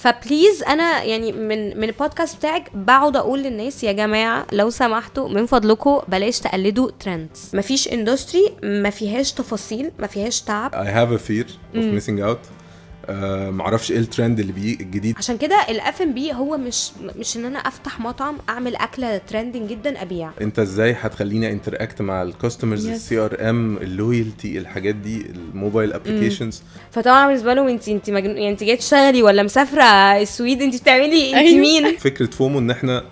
فبليز انا يعني من البودكاست بتاعك بقعد اقول للناس يا جماعه لو سمحتوا من فضلكم بلاش تقلدوا ترندز. مفيش اندستري ما فيهاش تفاصيل، ما فيهاش تعب. I have a fear of missing out. معرفش ايه الترند اللي بيجي الجديد. عشان كده الاف ام بي هو مش ان انا افتح مطعم اعمل اكله ترندنج جدا ابيع. انت ازاي هتخليني انتراكت مع الكاستمرز؟ السي ار ام، اللويالتي، الحاجات دي، الموبايل ابلكيشنز. فطبعا بالنسبه له انت مجنون، يعني انت جايه تشتغلي ولا مسافره السويد؟ انت بتعملي انت مين؟ فكره فومو ان احنا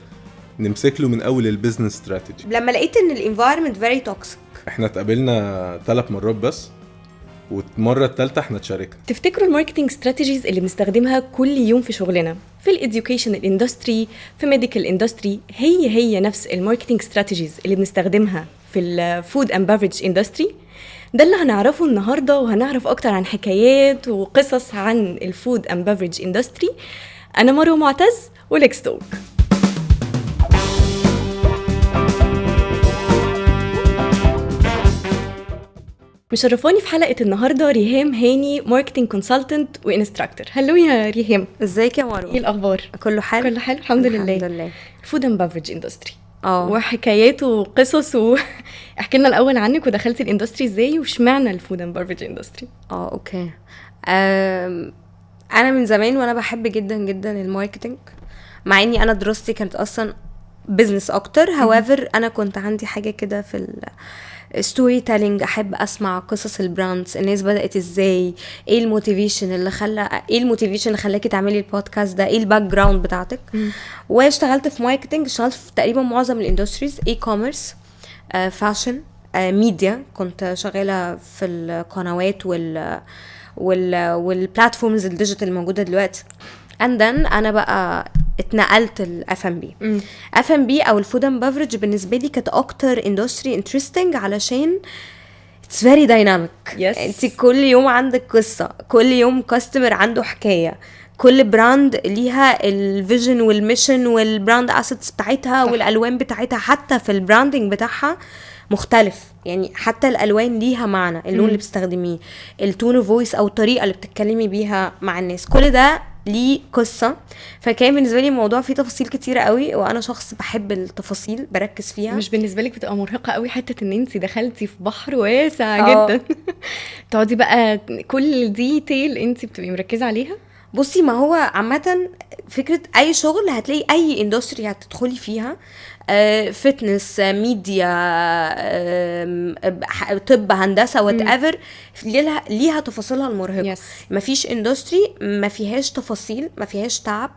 نمسك له من اول البيزنس استراتيجي. لما لقيت ان الانفايرمنت فيري توكسيك، احنا اتقابلنا 3 مرات بس، والمره الثالثه احنا اتشاركنا. تفتكروا الماركتينج استراتيجيز اللي بنستخدمها كل يوم في شغلنا في الاديوكيشن اندستري، في ميديكال اندستري، هي نفس الماركتينج استراتيجيز اللي بنستخدمها في الفود اند بيفرج اندستري؟ ده اللي هنعرفه النهارده، وهنعرف اكتر عن حكايات وقصص عن الفود اند بيفرج اندستري. انا مروه معتز وليكس توك. مشرفاني في حلقة النهاردة ريهام هاني، ماركتينج كونسلتنت وانستراكتور. هلو يا ريهام. ازيك يا مروه؟ ايه الاخبار؟ كله حلو. كله حلو الحمد لله. الحمد لله. فود اند بافرج اندستري وحكاياته وقصص احكي لنا الاول عنك ودخلتي الاندستري ازاي واشمعنى الفود اند بافرج اندستري؟ اوكي. انا من زمان وانا بحب جدا جدا الماركتينج، مع اني انا دراستي كانت اصلا بزنس اكتر. however انا كنت عندي حاجه كده في ستوري تيلينج، احب اسمع قصص البراندز، الناس بدات ازاي، ايه الموتيفيشن اللي خلاكي تعملي البودكاست ده، ايه الباك جراوند بتاعتك. واشتغلت في ماركتنج، اشتغلت في تقريبا معظم الاندستريز، اي كوميرس، فاشن، ميديا. كنت شغاله في القنوات والبلاتفورمز الديجيتال الموجوده دلوقتي. and then انا بقى اتنقلت الاف ام بي. اف ام بي او الفود اند بافرج بالنسبه لي كانت اكتر اندستري انترستنج، علشان it's very dynamic. انت كل يوم عندك قصه، كل يوم كاستمر عنده حكايه، كل براند ليها الفيجن والميشن والبراند اسيتس بتاعتها والالوان بتاعتها، حتى في البراندنج بتاعها مختلف. يعني حتى الالوان ليها معنى، اللون اللي بتستخدميه، التون اوف فويس او الطريقه اللي بتتكلمي بيها مع الناس، كل ده ليه قصه. فكان بالنسبه لي الموضوع فيه تفاصيل كتيره قوي، وانا شخص بحب التفاصيل بركز فيها. مش بالنسبه لك بتبقى مرهقه قوي حته ان انت دخلتي في بحر واسع جدا تقعدي بقى كل ديتيل انت بتبقي مركزه عليها؟ بصي، ما هو عامه فكره اي شغل هتلاقي اي اندستري هتدخلي فيها، فتنس، ميديا، طب، هندسه، وات ايفر، ليها تفاصيلها المرهقه. مفيش اندستري ما فيهاش تفاصيل، ما فيهاش تعب.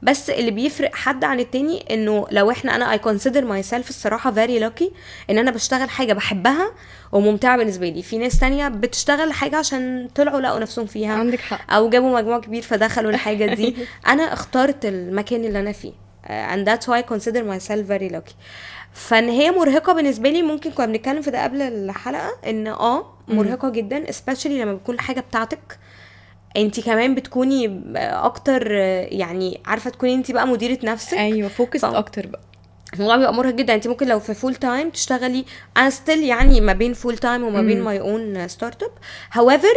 بس اللي بيفرق حد عن التاني انه لو انا I consider myself الصراحه very lucky ان انا بشتغل حاجه بحبها وممتعه بالنسبه لي. في ناس تانية بتشتغل حاجه عشان طلعوا لقوا نفسهم فيها، عندك حق، او جابوا مجموع كبير فدخلوا الحاجه دي. انا اخترت المكان اللي انا فيه، and that's why I consider myself very lucky. فان هي مرهقه بالنسبه لي، ممكن كنا بنتكلم في ده قبل الحلقه، ان مرهقه جدا especially لما بتكون حاجه بتاعتك. انتي كمان بتكوني اكتر، يعني عارفه تكوني انتي بقى مديره نفسك. ايوه، فوكس اكتر بقى. الموضوع بيبقى مرهق جدا. انتي ممكن لو في فول تايم تشتغلي، انا ستيل يعني ما بين فول تايم وما بين ماي اون ستارت اب. however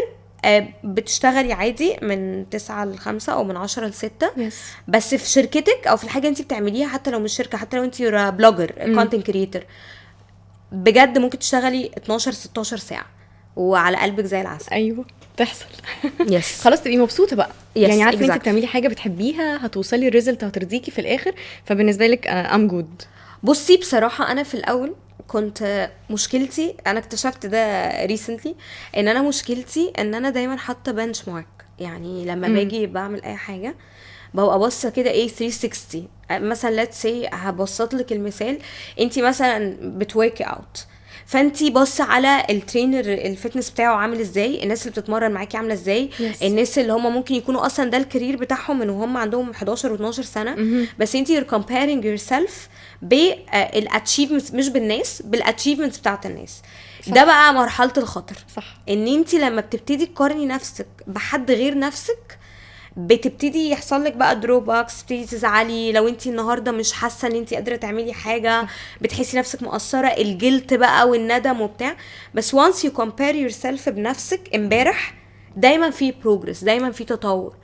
بتشتغلي عادي من 9 ل 5 او من 10 ل 6. بس في شركتك او في الحاجه انتي بتعمليها، حتى لو مش شركه، حتى لو انتي بلوجر، كونتنت كريتور، بجد ممكن تشتغلي 12 16 ساعه وعلى قلبك زي العسل. ايوه تحصل. يس. خلاص تبقي مبسوطه بقى. يعني عارفه exactly. انت بتعملي حاجه بتحبيها، هتوصلي الريزلت هترضيكي في الاخر، فبالنسبه لك ام جود. بصي بصراحه انا في الاول كنت مشكلتي، انا اكتشفت ده ريسنتلي، ان انا مشكلتي ان انا دايما حاطه بنش مارك. يعني لما باجي بعمل اي حاجه ببقى بصه كده ايه 360. مثلا let's say هبسط لك المثال، انتي مثلا بتوركي اوت، فانتي بص على الترينر الفتنس بتاعه عامل ازاي، الناس اللي بتتمرن معاكي عامله ازاي، الناس اللي هم ممكن يكونوا اصلا ده الكارير بتاعهم من وهم عندهم 11 و12 سنه. بس انتي you're comparing yourself بالاتشيفمنتس، مش بالناس، بالاتشيفمنتس بتاعت الناس. صح. ده بقى مرحله الخطر. صح. ان انتي لما بتبتدي تقارني نفسك بحد غير نفسك، بتبتدي يحصل لك بقى دروباكس، بتبتدي تزعلي لو انتي النهارده مش حاسه ان انتي قادره تعملي حاجه، بتحسي نفسك مقصره، الجلت بقى والندم وبتاع. بس once you compare yourself بنفسك امبارح، دايما في progress، دايما في تطور.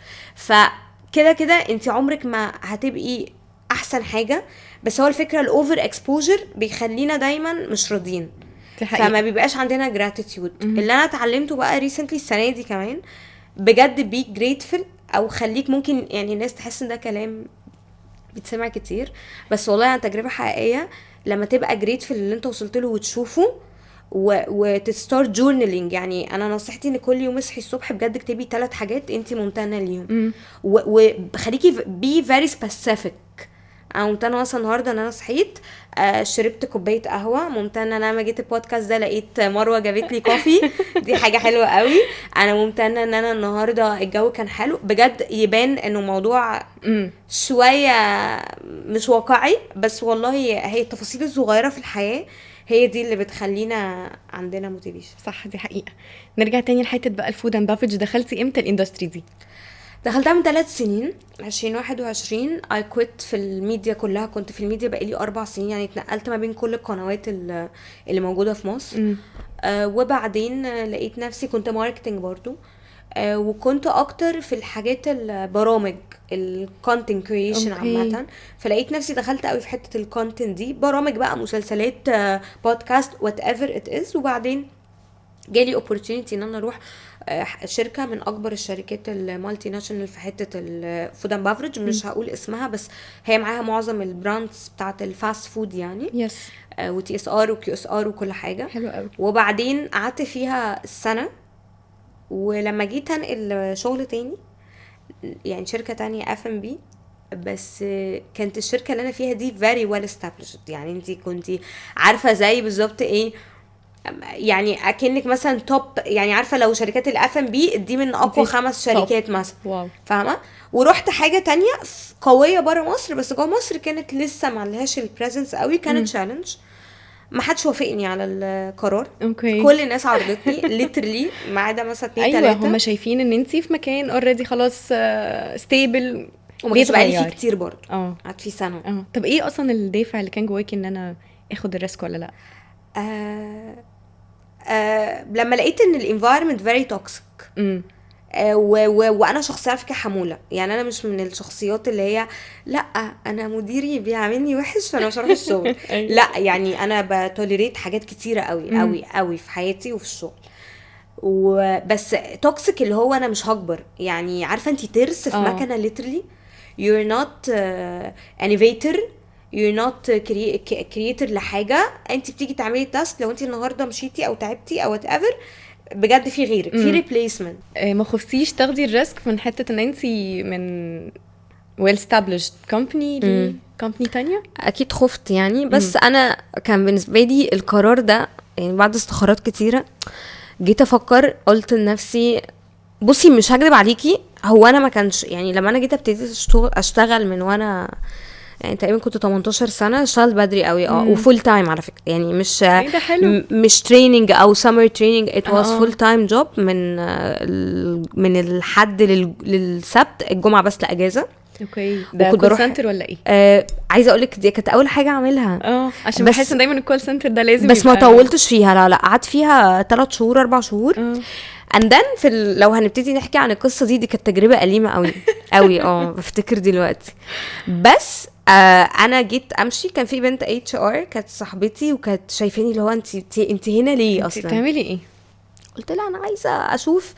كده كده انت عمرك ما هتبقي احسن حاجه، بس هو الفكره الاوفر اكسبوجر بيخلينا دايما مش راضيين، فما بيبقاش عندنا جراتيتيود. اللي انا اتعلمته بقى ريسنتلي السنه دي كمان بجد بي جريتفul، او خليك ممكن يعني الناس تحس ان ده كلام بيتسمع كتير، بس والله عن تجربه حقيقيه لما تبقى جريتفul اللي انت وصلت له وتشوفه وتستارت جورنالينج. يعني انا نصيحتي ان كل يوم اصحي الصبح بجد اكتبي 3 حاجات انت ممتنه ليهم، وخليكي بي فيري سبيسيفيك. انا ممتنه مثلا النهارده ان انا صحيت شربت كوبايه قهوه، ممتنه ان انا لما جيت البودكاست ده لقيت مروه جابت لي كوفي دي حاجه حلوه قوي. انا ممتنه ان انا النهارده الجو كان حلو. بجد يبان انه موضوع شويه مش واقعي، بس والله هي التفاصيل الصغيره في الحياه هي دي اللي بتخلينا عندنا موتيفيشن. صح، دي حقيقه. نرجع تاني لحته بقى الفود اند بافج، دخلتي امتى الاندستري دي؟ دخلتها من 3 سنين 2021. I quit في الميديا كلها، كنت في الميديا بقالي 4 سنين، يعني اتنقلت ما بين كل القنوات اللي موجودة في مصر. وبعدين لقيت نفسي كنت ماركتينج برضو، وكنت اكتر في الحاجات البرامج الكونتنت كرييشن عامه، فلقيت نفسي دخلت قوي في حته الكونتنت دي، برامج بقى، مسلسلات، بودكاست، وات ايفر ات از. وبعدين جالي opportunity ان انا اروح شركه من اكبر الشركات المالتي ناشونال في حته الفود اند بافرج، مش هقول اسمها، بس هي معاها معظم البراندز بتاعه الفاست فود يعني، يس، وتي اس ار وكيو اس ار وكل حاجه. حلو قوي. وبعدين قعدت فيها السنه، ولما جيت انقل شغل تاني يعني شركه تانية اف ام بي، بس كانت الشركه اللي انا فيها دي very well established. يعني انتي كنتي عارفه زي بالظبط ايه، يعني اكنك مثلا توب، يعني عارفه لو شركات الاف ام بي دي من اقوى 5 شركات مثلا، فاهمه. ورحت حاجه تانية قويه بره مصر، بس جوه مصر كانت لسه ما لهاش البريزنس قوي، كانت تشالنج. ما حدش وافقني على القرار. كل الناس عرضتني ليترلي ما عدا مثلا 2 3. ايوه، هم شايفين ان انتي في مكان اوريدي خلاص ستيبل، ومش بقالي فيه كتير برضه، قعدت فيه سنه. طب ايه اصلا الدافع اللي كان جواكي ان انا اخد الريسك ولا لا؟ لما لقيت ان الانفايرمنت فيري توكسيك، وانا شخصيه فيها حموله، يعني انا مش من الشخصيات اللي هي لا انا مديري بيعاملني وحش فانا مش هروح الشغل. لا يعني انا بتوليريت حاجات كتيره قوي قوي قوي في حياتي وفي الشغل، وبس توكسيك اللي هو انا مش هكبر. يعني عارفه انتي ترس في مكنه literally you're not innovator، you're not creator لحاجه. انتي بتيجي تعملي تاسك، لو انتي النهارده مشيتي او تعبتي او whatever بجد في غيرك، في ريبليسمنت. ما خفتيش تاخدي الريسك من حته ان انتي من well established company ل company تانية؟ اكيد خفت يعني، بس انا كان بالنسبه لي القرار ده يعني بعد استخارات كتيره جيت افكر، قلت لنفسي بصي مش هكذب عليكي، هو انا ما كانش يعني لما انا جيت ابتدي اشتغل من وانا يعني تقريبا كنت 18 سنه، اشتغلت بدري قوي وفول تايم على فكره، يعني مش تريننج او سمر تريننج، ات واز فول تايم جوب من الحد للسبت، الجمعه بس لاجازه. اوكي، ده كول سنتر ولا ايه؟ عايزه اقول لك دي كانت اول حاجه اعملها، عشان بحس ان دايما الكول سنتر ده لازم، بس ما طولتش فيها، لا قعدت فيها 3 شهور 4 شهور. and then لو هنبتدي نحكي عن القصه دي كانت تجربه أليمة قوي قوي. بفتكر دلوقتي، بس انا جيت امشي، كان في بنت HR كانت صاحبتي وكانت شايفاني اللي هو انت هنا ليه اصلا، بتعملي ايه؟ قلت لها انا عايزه اشوف.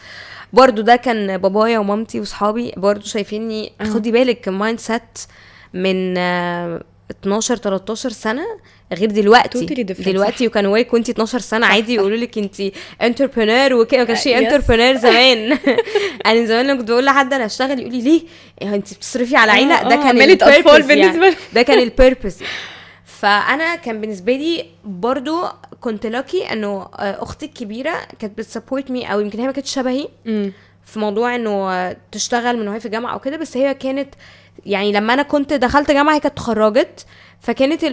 برضو ده كان بابايا ومامتي وصحابي برضو شايفيني، خدي بالك مايند سيت من 12 13 سنه غير دلوقتي وكان واي كنت 12 سنه عادي يقولوا لك انت انتربرنور وكده، ما كانش انتربرنور زمان. انا زمان لما كنت بقول لحد انا اشتغل يقول لي ليه انت بتصرفي على عينك، ده كان البيربز يعني، ده كان البيربز. فانا كان بالنسبه لي برضو كنت لاكي انه اختي الكبيره كانت بتسبورت مي، او يمكن هي ما كانتش شبهي في موضوع انه تشتغل من وهي في الجامعه او كده، بس هي كانت يعني لما انا كنت دخلت جامعه هي كانت اتخرجت، فكانت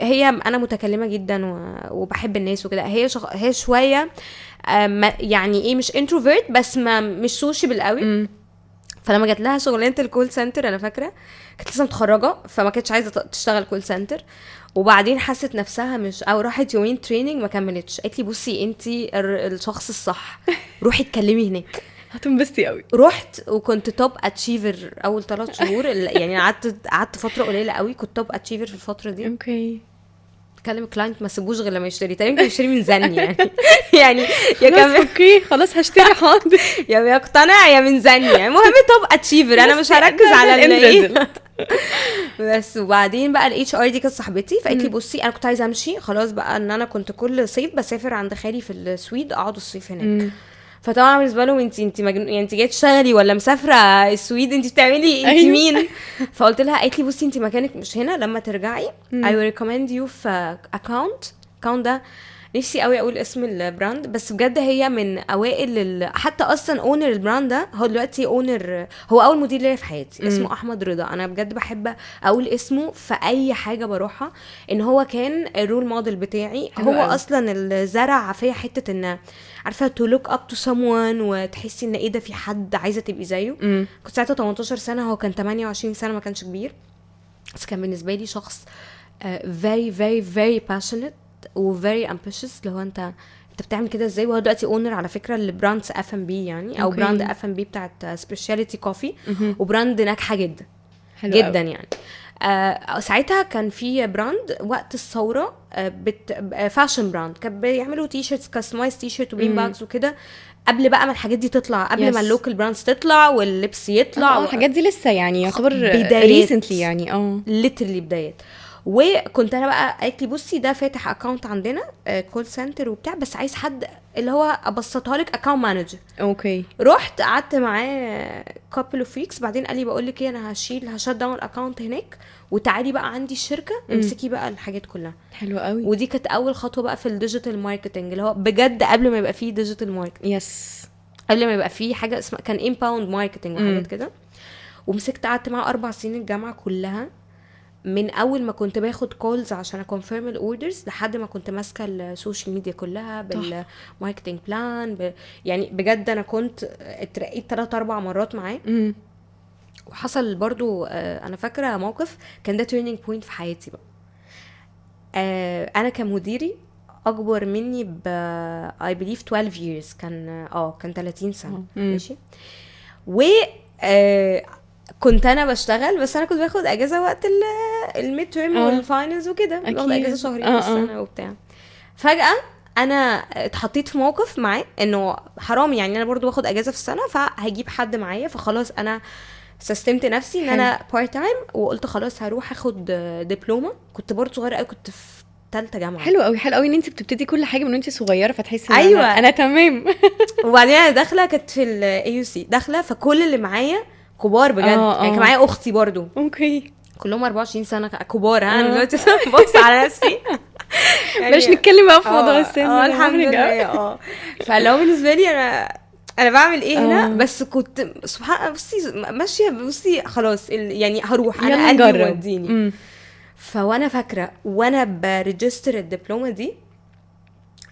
هي انا متكلمه جدا وبحب الناس وكده، هي شويه يعني ايه مش انتروفيرت بس مش سوشيبل قوي. فلما جات لها شغلانه الكول سنتر انا فاكره كانت لسه متخرجه، فما كانتش عايزه تشتغل كول سنتر، وبعدين حست نفسها مش، او راحت يومين تريننج ما كملتش، قالت لي بصي انتي الشخص الصح، روحي اتكلمي هناك. هتنبسطي قوي. رحت وكنت توب اتشيفر اول 3 شهور يعني قعدت فتره قليله قوي، كنت توب اتشيفر في الفتره دي. اوكي. بكلم كلاينت ما سيبوش غير لما يشتري، تقريبا كان يشتري من زني يعني يعني يا خلاص كان اوكي خلاص هشتري حاضر. يا بيقتنع يا من زني يعني. المهم توب اتشيفر، انا مش هركز على اللي بس. وبعدين بقى الاتش ار دي كانت صاحبتي، فقالت لي بصي انا كنت عايزه امشي خلاص بقى، ان انا كنت كل صيف بسافر عند خالي في السويد اقعد الصيف هناك. فطبعا بالنسبه لهم انت مجنون يعني، انت جايه تشتغلي ولا مسافره السويد، انت بتعملي انت مين؟ فقلت لها، قالت لي بصي انت مكانك مش هنا، لما ترجعي I will recommend you في account ده نفسي قوي اقول اسم البراند، بس بجد هي من اوائل حتى اصلا اونر البراند ده هو دلوقتي اونر، هو اول مدير ليا في حياتي، اسمه احمد رضا. انا بجد بحب اقول اسمه في اي حاجه بروحها، ان هو كان الرول موديل بتاعي. هو قوي. اصلا اللي زرع فيا حته ان عارفه تو لوك اب تو someone، وتحسي ان ايه ده في حد عايزه تبقي زيه. كنت ساعتها 18 سنه، هو كان 28 سنه، ما كانش كبير، بس كان بالنسبه لي شخص very very very passionate و very ambitious. لو انت بتعمل كده ازاي؟ وهو دلوقتي اونر على فكره البراند F&B يعني، او براند F&B بتاعت سبيشاليتي كوفي، وبراند ناجحه جدا جدا يعني. ساعتها كان في براند وقت الثوره فاشن براند، كان بيعملوا تي شيرتس كاستمايز تي شيرت وبين باجز وكده، قبل بقى ما الحاجات دي تطلع، قبل ما اللوكال براندز تطلع واللبس يطلع. الحاجات دي لسه يعني يعتبر ريسنتلي يعني ليترلي بدايات. وكنت انا بقى قالت لي بصي ده فاتح اكاونت عندنا كول سنتر وبتاع، بس عايز حد اللي هو ابسطها لك اكاونت مانجر. اوكي. رحت قعدت معاه كابل اوف ويكس، بعدين قال لي بقول لك ايه، انا هشت داون الاكاونت هناك وتعالي بقى عندي الشركه امسكي بقى الحاجات كلها. حلو قوي. ودي كانت اول خطوه بقى في الديجيتال ماركتنج، اللي هو بجد قبل ما يبقى فيه ديجيتال ماركتنج، يس، قبل ما يبقى فيه حاجه اسمها كان انباوند ماركتنج وحاجات كده. ومسكت قعدت معاه 4 سنين الجامعه كلها، من اول ما كنت باخد كولز عشان اكونفيرم الاوردرز لحد ما كنت ماسكه السوشيال ميديا كلها بالماركتنج بلان يعني بجد انا كنت اترقيت 3-4 مرات معاه. وحصل برضو انا فاكره موقف كان ده تيرنينج بوينت في حياتي بقى. انا كمديري اكبر مني ب I believe 12 years، كان 30 سنه ماشي. و كنت انا بشتغل، بس انا كنت باخد اجازه وقت الميد تيرم والفاينلز وكده، باخد اجازه شهرين في السنه وبتاع. فجاه انا اتحطيت في موقف معاه انه حرام يعني، انا برضو باخد اجازه في السنه، فهجيب حد معايا. فخلاص انا سستمت نفسي ان انا بارت تايم، وقلت خلاص هروح اخد دبلومه. كنت برضو صغيره قوي، كنت في ثالثه جامعه. حلو قوي، حلو قوي ان انت بتبتدي كل حاجه من وانت صغيره، فتحسي ان أيوة. أنا تمام. وبعدين انا داخله كنت في الاي يو سي داخله، فكل اللي معايا كبار بجد. يعني كان معايا اختي برضو، اوكي، كلهم 24 سنه كبار. انا دلوقتي بص على نفسي يعني مش نتكلم بقى في موضوع السن. الحمد لله. فلو بالنسبه لي انا بعمل ايه هنا، بس كنت سبحان بصي ماشيه، بصي خلاص يعني هروح انا قلبي وديني. فوانا فاكره وانا بريجستر الدبلومه دي،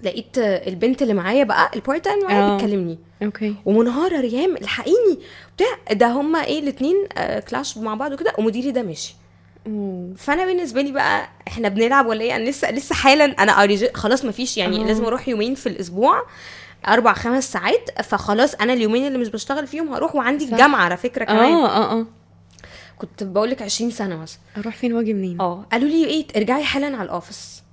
لقيت البنت اللي معايا بقى البارت تايم معايا بتكلمني، اوكي، ومنهاره ريهام الحقيني بتاع ده، هما ايه الاثنين كلاش مع بعض وكده، ومديري ده ماشي. فانا بالنسبه لي بقى احنا بنلعب ولا ايه؟ انا لسه حالا انا خلاص ما فيش يعني لازم اروح يومين في الاسبوع 4-5 ساعات، فخلاص انا اليومين اللي مش بشتغل فيهم هروح، وعندي الجامعه على فكره كمان. كنت بقولك 20 سنه مثلا، اروح فين واجي منين؟ قالوا لي ايه ارجعي حالا على الاوفيس.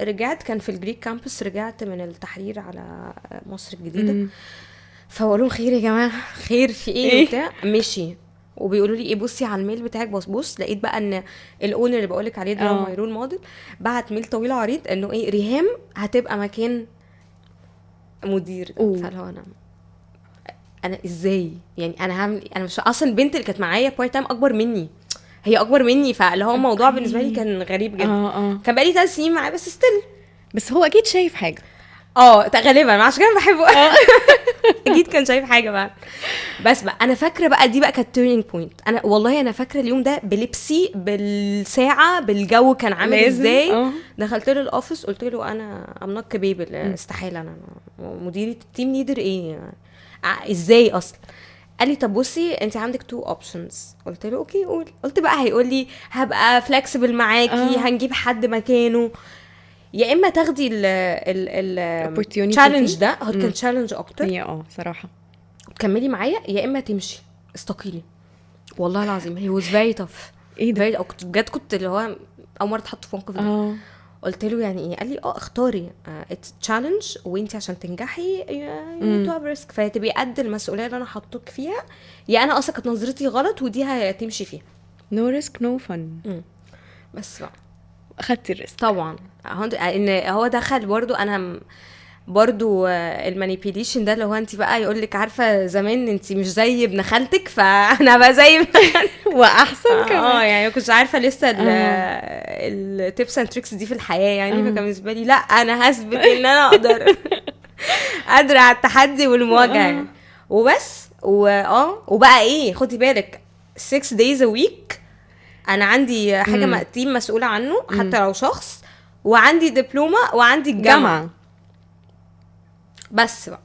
رجعت، كان في الجريك كامبس، رجعت من التحرير على مصر الجديده. فقالوا خير يا جماعه، خير في ايه وبتاع. مشي وبيقولوا لي ايه بصي على الميل بتاعك، بص لقيت بقى ان الاونر اللي بقولك عليه ده ماي رول موديل بعت ميل طويل عريض انه ايه ريهام هتبقى مكان مدير. فلو انا ازاي يعني انا هعمل، انا مش اصلا البنت اللي كانت معايا بارت تايم اكبر مني، هي اكبر مني، فاللي هو الموضوع بالنسبه لي كان غريب جدا. كان بقالي 3 سنين معاه بس ستيل، بس هو اكيد شايف حاجه. غالبا عشان كده بحبه. اكيد كان شايف حاجه بقى. بس بقى انا فاكره بقى دي بقى كانت تيرنينج بوينت. انا والله انا فاكره اليوم ده بلبسي، بالساعه، بالجو كان عامل ازاي. دخلت له الاوفيس قلت له انا امنك بيبل، استحاله انا مديري التيم ليدر ايه ازاي اصلا. قال لي طب بصي انت عندك 2 اوبشنز. قلت له اوكي قول. قلت بقى هيقول لي هبقى فلكسبل معاكي، هنجيب حد مكانه، يا اما تاخدي ال تشالنج ده. هو كان تشالنج اكتر هي صراحه. وتكملي معايا يا اما تمشي استقيلي. والله العظيم هي was very tough. ايه ده؟ كنت بجد كنت اللي هو اول مره اتحط في موقف ده. قلت له يعني ايه؟ قال لي اختاري اتس تشالنج وانتي عشان تنجحي you need to have risk، فتبقي قد المسؤوليه اللي انا حاطوك فيها، يا انا اصلا كانت نظرتي غلط ودي هتمشي فيها. no risk no fun. بس بقى اخدتي الريسك طبعا. ان هو دخل برضو انا برضو المانيبيليشن ده اللي هو انت بقى يقول لك عارفه زمان انت مش زي ابن خالتك فانا بقى زي واحسن كمان. يعني كنت عارفه لسه التيبس اند تريكس دي في الحياه يعني. فكان بالنسبه لي لا انا هثبت ان انا اقدر قادره على التحدي والمواجهه يعني. وبس وبقى ايه خدي بالك 6 days a week انا عندي حاجه تيم مسؤوله عنه حتى لو شخص، وعندي دبلومه وعندي الجامعه. بس بقى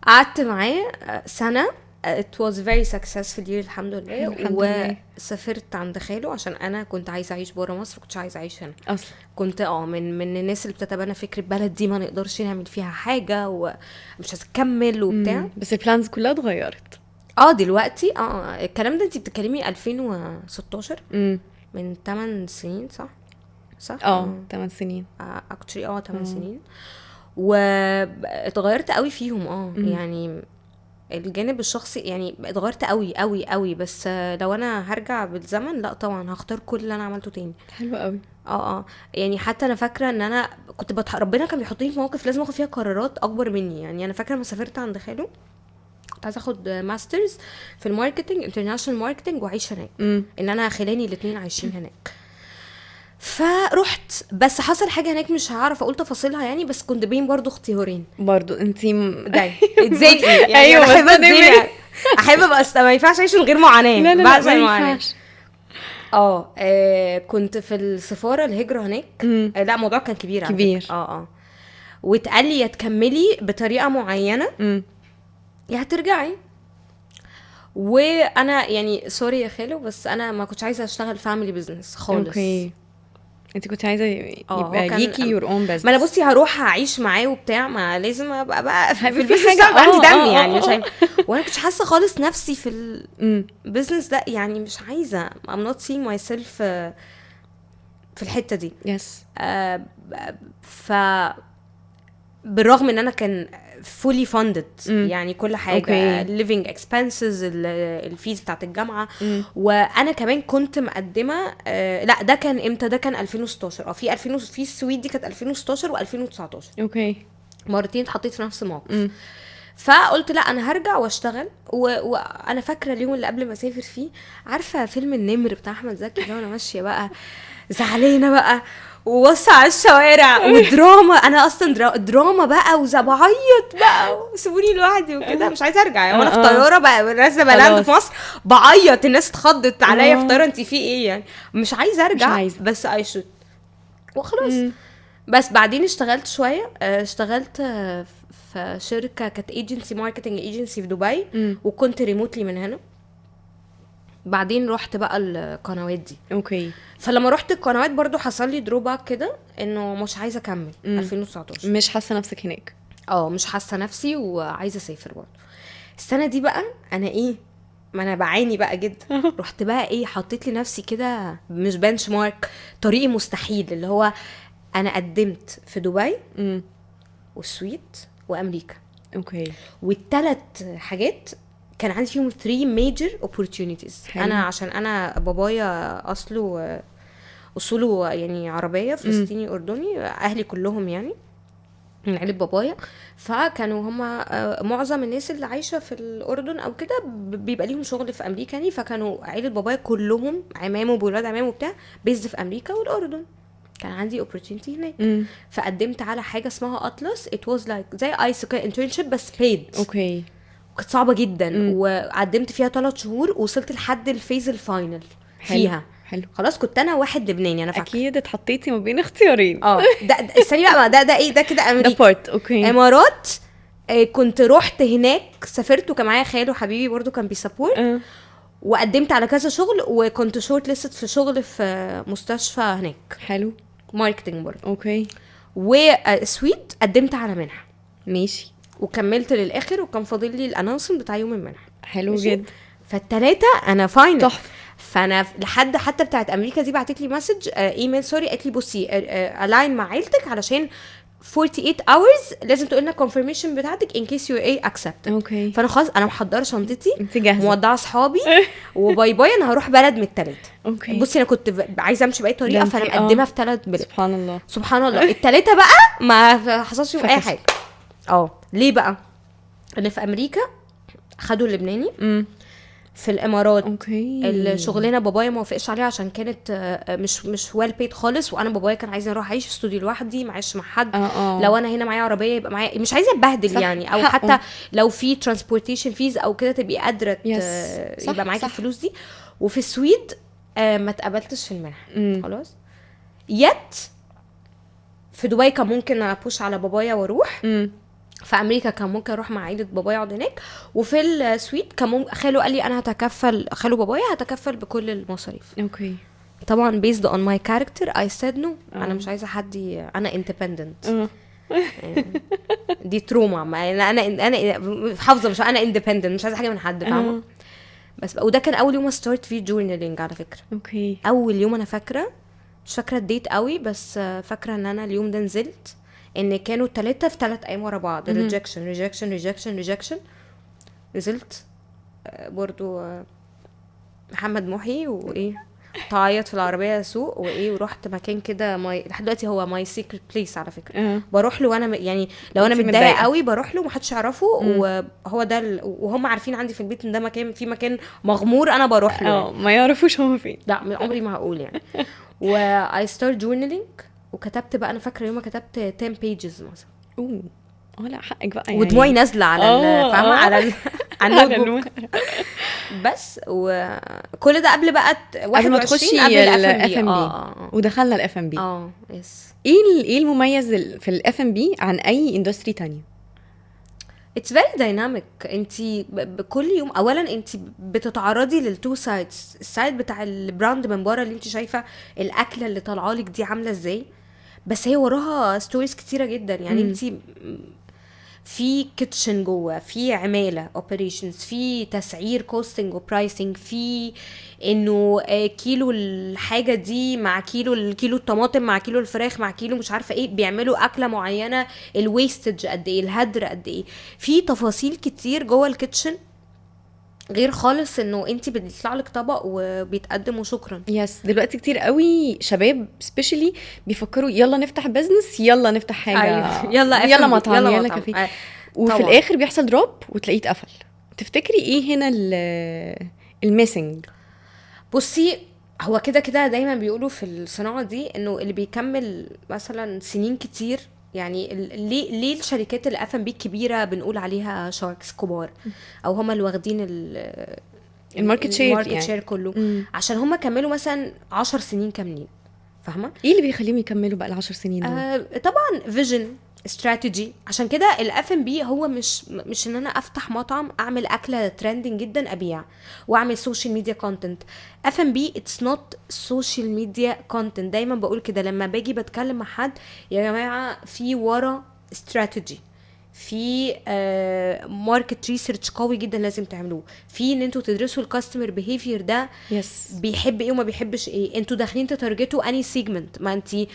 قعدت معاه سنه. it was very successful year الحمد لله. وسافرت عند خاله عشان انا كنت عايزه اعيش بره مصر، كنتش عايزه اعيش هنا اصلا. كنت من الناس اللي بتتبنى فكره بلد دي ما نقدرش نعمل فيها حاجه ومش هتكمل وبتاع. بس البلانز كلها اتغيرت دلوقتي الكلام ده انت بتتكلمي 2016 من 8 سنين صح 8 سنين actually 8 سنين. واتغيرت قوي فيهم يعني الجانب الشخصي يعني اتغيرت قوي قوي قوي. بس لو انا هرجع بالزمن لا طبعا هختار كل اللي انا عملته تاني. حلو قوي. يعني حتى انا فاكره ان انا كنت ربنا كان بيحطني في مواقف لازم اخد فيها قرارات اكبر مني. يعني انا فاكره لما سافرت عند خاله كنت عايزه اخد ماسترز في الماركتنج انترناشونال ماركتنج واعيش هناك. ان انا خلاني الاثنين عايشين هناك. فرحت بس حصل حاجه هناك مش هعرف اقول تفاصيلها يعني. بس كنت بين برضو اختيارين برضو انتي جاي اتزنقي يعني. ايوه احب اتزنق احب ابقى ما ينفعش اعيش من غير معاناه. لا ما ينفعش. كنت في السفاره الهجره هناك. لا الموضوع كان كبير واتقال لي يا تكملي بطريقه معينه يا هترجعي. وانا يعني سوري يا خالو بس انا ما كنتش عايزه اشتغل فاميلي بزنس خالص. اوكي انت كنت عايزه يبقى ليكي يور اون بزنس. ما انا بصي هروح اعيش معاه وبتاع ما لازم ابقى بقى في البيزنس ده عندي دم يعني مش وانا كنتش حاسه خالص نفسي في البيزنس ده يعني مش عايزه I'm not seeing myself في الحته دي. يس بالرغم ان انا كان fully funded يعني كل حاجه living expenses الفيز بتاعت الجامعه. وانا كمان كنت مقدمه لا ده كان امتى؟ ده كان 2016 في السويد دي كانت 2016 و2019 اوكي مرتين اتحطيت في نفس الموقف. فقلت لا انا هرجع واشتغل. وانا فاكره اليوم اللي قبل ما اسافر فيه عارفه فيلم النمر بتاع احمد زكي اللي انا ماشيه بقى زعلانه بقى ووصى على الشوارع ودراما. انا اصلا دراما بقى وزبعيط بقى سيبوني لوحدي وكده مش عايزه ارجع يعني. وانا في طياره بقى نازله بلاند في مصر بعيط الناس اتخضت عليا في طياره انت في ايه يعني مش عايزه ارجع. مش عايزة. بس ايشوت وخلاص. بس بعدين اشتغلت شويه. اشتغلت في شركه كانت ايجنسي ماركتنج ايجنسي في دبي وكنت ريموتلي من هنا. بعدين رحت بقى القنوات دي. اوكي فلما رحت القنوات برضو حصل لي دروباك كده انه مش عايزه اكمل 2019 مش حاسه نفسك هناك. مش حاسه نفسي وعايزه اسافر برضو. السنه دي بقى انا ما انا بعاني بقى جدا. رحت بقى حطيت لي نفسي كده مش بنش مارك طريقي مستحيل اللي هو انا قدمت في دبي والسويد وامريكا. اوكي والثلاث حاجات كان عندي فيهم 3 major opportunities. انا عشان انا بابايا اصوله يعني عربيه فلسطيني اردني اهلي كلهم يعني من عيله بابايا. فكانوا هما معظم الناس اللي عايشه في الاردن او كده بيبقى ليهم شغل في امريكا يعني. فكانوا عيله بابايا كلهم عمامه وولاد عمامه وبتاع بيزد في امريكا والاردن. كان عندي opportunity هناك. فقدمت على حاجه اسمها اطلس. it was like زي ايسكا internship بس paid. اوكي كانت صعبه جدا وقدمت فيها 3 شهور ووصلت لحد الفيز الفاينل فيها. حلو خلاص كنت انا واحد لبناني انا فاكره اكيد اتحطيتي ما بين اختيارين. ده الثاني بقى ده ده كده امريكا ده بارت. اوكي امارات. كنت رحت هناك سافرت وكان معايا خاله حبيبي برضو كان بيسابورت. وقدمت على كذا شغل وكنت شورت ليست في شغل في مستشفى هناك. حلو ماركتنج برضو. اوكي والسويد قدمت على منحه. ماشي وكملت للاخر، وكان فاضل لي الانونسمنت بتاع يوم المنح. حلو ماشي؟ جدا. فالتلاتة انا فاينل. تحفه. فانا لحد حتى بتاعت امريكا دي بعتت لي مسج ايميل سوري، قالت لي بصي الاين مع عيلتك علشان 48 hours لازم تقول لنا confirmation بتاعتك in case you accept. اوكي. فانا خلاص انا محضره شنطتي، انت جاهزه. مودعه اصحابي وباي باي انا هروح بلد من التلاتة. اوكي. بصي انا كنت عايزه امشي باي طريقه، فانا مقدمه في 3 بلاد. سبحان الله. سبحان الله. التلاتة بقى ما حصلش فيهم اي حاجه. ليه بقى؟ ان في امريكا خدوا اللبناني، في الامارات اوكي الشغلانه بابايا ما وافقش عليها عشان كانت مش ويل بيد خالص، وانا بابايا كان عايزني اروح اعيش في استوديو لوحدي معيش مع حد. لو انا هنا معايا عربيه يبقى معايا، مش عايزه اتبهدل يعني، او حتى لو في ترانسبورتيشن فيز او كده تبقي قادره يبقى معاكي الفلوس دي. وفي السويد ما اتقبلتش في المنحه خلاص. في دبي كان ممكن ابوش على بابايا واروح. في امريكا كان ممكن اروح مع عيله بابايا اقعد هناك. وفي السويد كان خاله قال لي انا هتكفل، خاله بابايا هتكفل بكل المصاريف. اوكي. طبعا based on my character I said no. انا مش عايزه حد انا independent. دي تروما. انا حافظه مش انا independent، مش عايزه حاجه من حد فاهمه. بس وده كان اول يوم ستارت فيه جورنالينج على فكره. اوكي. اول يوم انا فاكره، مش فاكره الديت قوي بس فاكره ان انا اليوم ده نزلت ان كانوا 3 في 3 ايام ورا بعض rejection. نزلت برضو محمد محي وايه تعيط في العربيه سوق وايه، ورحت مكان كده لحد دلوقتي هو ماي سيكريت بليس على فكره. بروح له وانا يعني لو انا متضايقه قوي بروح له ومحدش يعرفه، وهو ده وهم عارفين عندي في البيت ان ده مكان في مكان مغمور انا بروح له. ما يعرفوش هو فين. لا عمري ما هقول يعني. و I start journaling وكتبت بقى، انا فاكره يوم كتبت 10 pages مثلا. لا حقك بقى يعني. ودموعي نازله على فاهمه على النوت بس. وكل ده قبل بقى 21 قبل الاف ام بي. ودخلنا الاف ام بي. يس. ايه المميز في الاف ام بي عن اي اندستري تانية؟ It's very dynamic. انتي بكل يوم اولا انتي بتتعرضي للتو سايدز، السايد بتاع البراند من بره اللي انتي شايفه الاكله اللي طالعه لك دي عامله ازاي، بس هي وراها ستوريز كتيره جدا يعني. انتي في كيتشن جوه، في عماله اوبريشنز، في تسعير كوستنج وبرايسنج، في انه كيلو الحاجه دي مع كيلو الطماطم مع كيلو الفراخ مع كيلو مش عارفه ايه، بيعملوا اكله معينه، الويستج قد ايه، الهدر قد ايه، في تفاصيل كتير جوه الكيتشن غير خالص انه انت بيطلع لك طبق وبيتقدم وشكرا. يس. دلوقتي كتير قوي شباب سبيشالي بيفكروا يلا نفتح بزنس، يلا نفتح حاجه، يلا مطعم، يلا كافيه، وفي الاخر بيحصل دروب وتلاقيه اتقفل. تفتكري ايه هنا الميسنج؟ بصي هو كده دايما بيقولوا في الصناعه دي انه اللي بيكمل مثلا سنين كتير يعني ليه الشركات اللي اف ام بي الكبيره بنقول عليها شاركس كبار او هم اللي واخدين الماركت شير كله. عشان هم كملوا مثلا 10 سنين كاملين. فاهمه ايه اللي بيخليهم يكملوا بقى ال10 سنين دول؟ طبعا فيجن استراتيجي. عشان كده الاف ام بي هو مش ان انا افتح مطعم اعمل اكله ترندنج جدا ابيع واعمل سوشيال ميديا كونتنت. اف ام بي اتس نوت سوشيال ميديا كونتنت. دايما بقول كده لما باجي بتكلم مع حد، يا جماعه في ورا استراتيجي، في ماركت ريسيرش قوي جدا لازم تعملوه، في ان انتوا تدرسوا الكاستمر بيهيفير ده بيحب ايه وما بيحبش ايه، انتوا داخلين تتارجتوا اني سيجمنت. ما انتي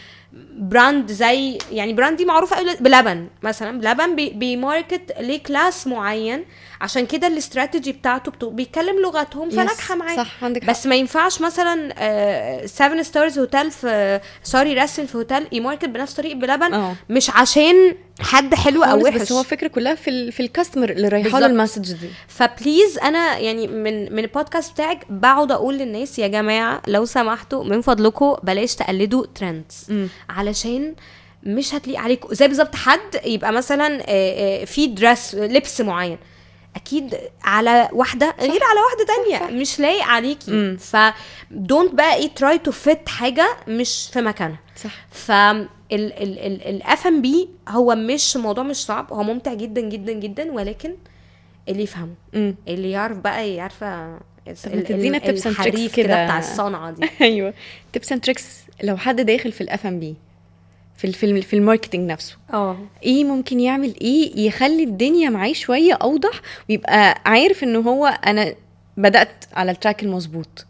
براند زي يعني براند دي معروفه بلبن مثلا، لبن بيماركت ليه كلاس معين، عشان كده الاستراتيجي بتاعته بيتكلم لغتهم فناجحه معاه. بس ما ينفعش مثلا 7 ستارز هوتيل في ريستورانت في هوتيل يماركت بنفس طريقه بلبن. مش عشان حد حلو او وحش، بس هو الفكره كلها في الكاستمر اللي رايحه له المسج دي. فبليز انا يعني من البودكاست بتاعك بقعد اقول للناس يا جماعه لو سمحتوا من فضلكم بلاش تقلدوا ترندز، علشان مش هتليق عليكم. زي بالظبط حد يبقى مثلا في درس لبس معين اكيد على واحده غير على واحده تانية مش لايق عليكي، فدونت بقى ايه تراي تو فيت حاجه مش في مكانها. صح. ف الاف ام بي هو مش موضوع مش صعب، هو ممتع جدا جدا جدا، ولكن اللي يفهمه اللي يعرف بقى يعرفه الحريف كده بتاع الصنعه دي. ايوه تيبس اند تريكس. لو حد داخل في الاف ام بي في الماركتينج نفسه. ايه ممكن يعمل ايه يخلي الدنيا معاه شويه اوضح ويبقى عارف انه هو انا بدات على التراك المظبوط.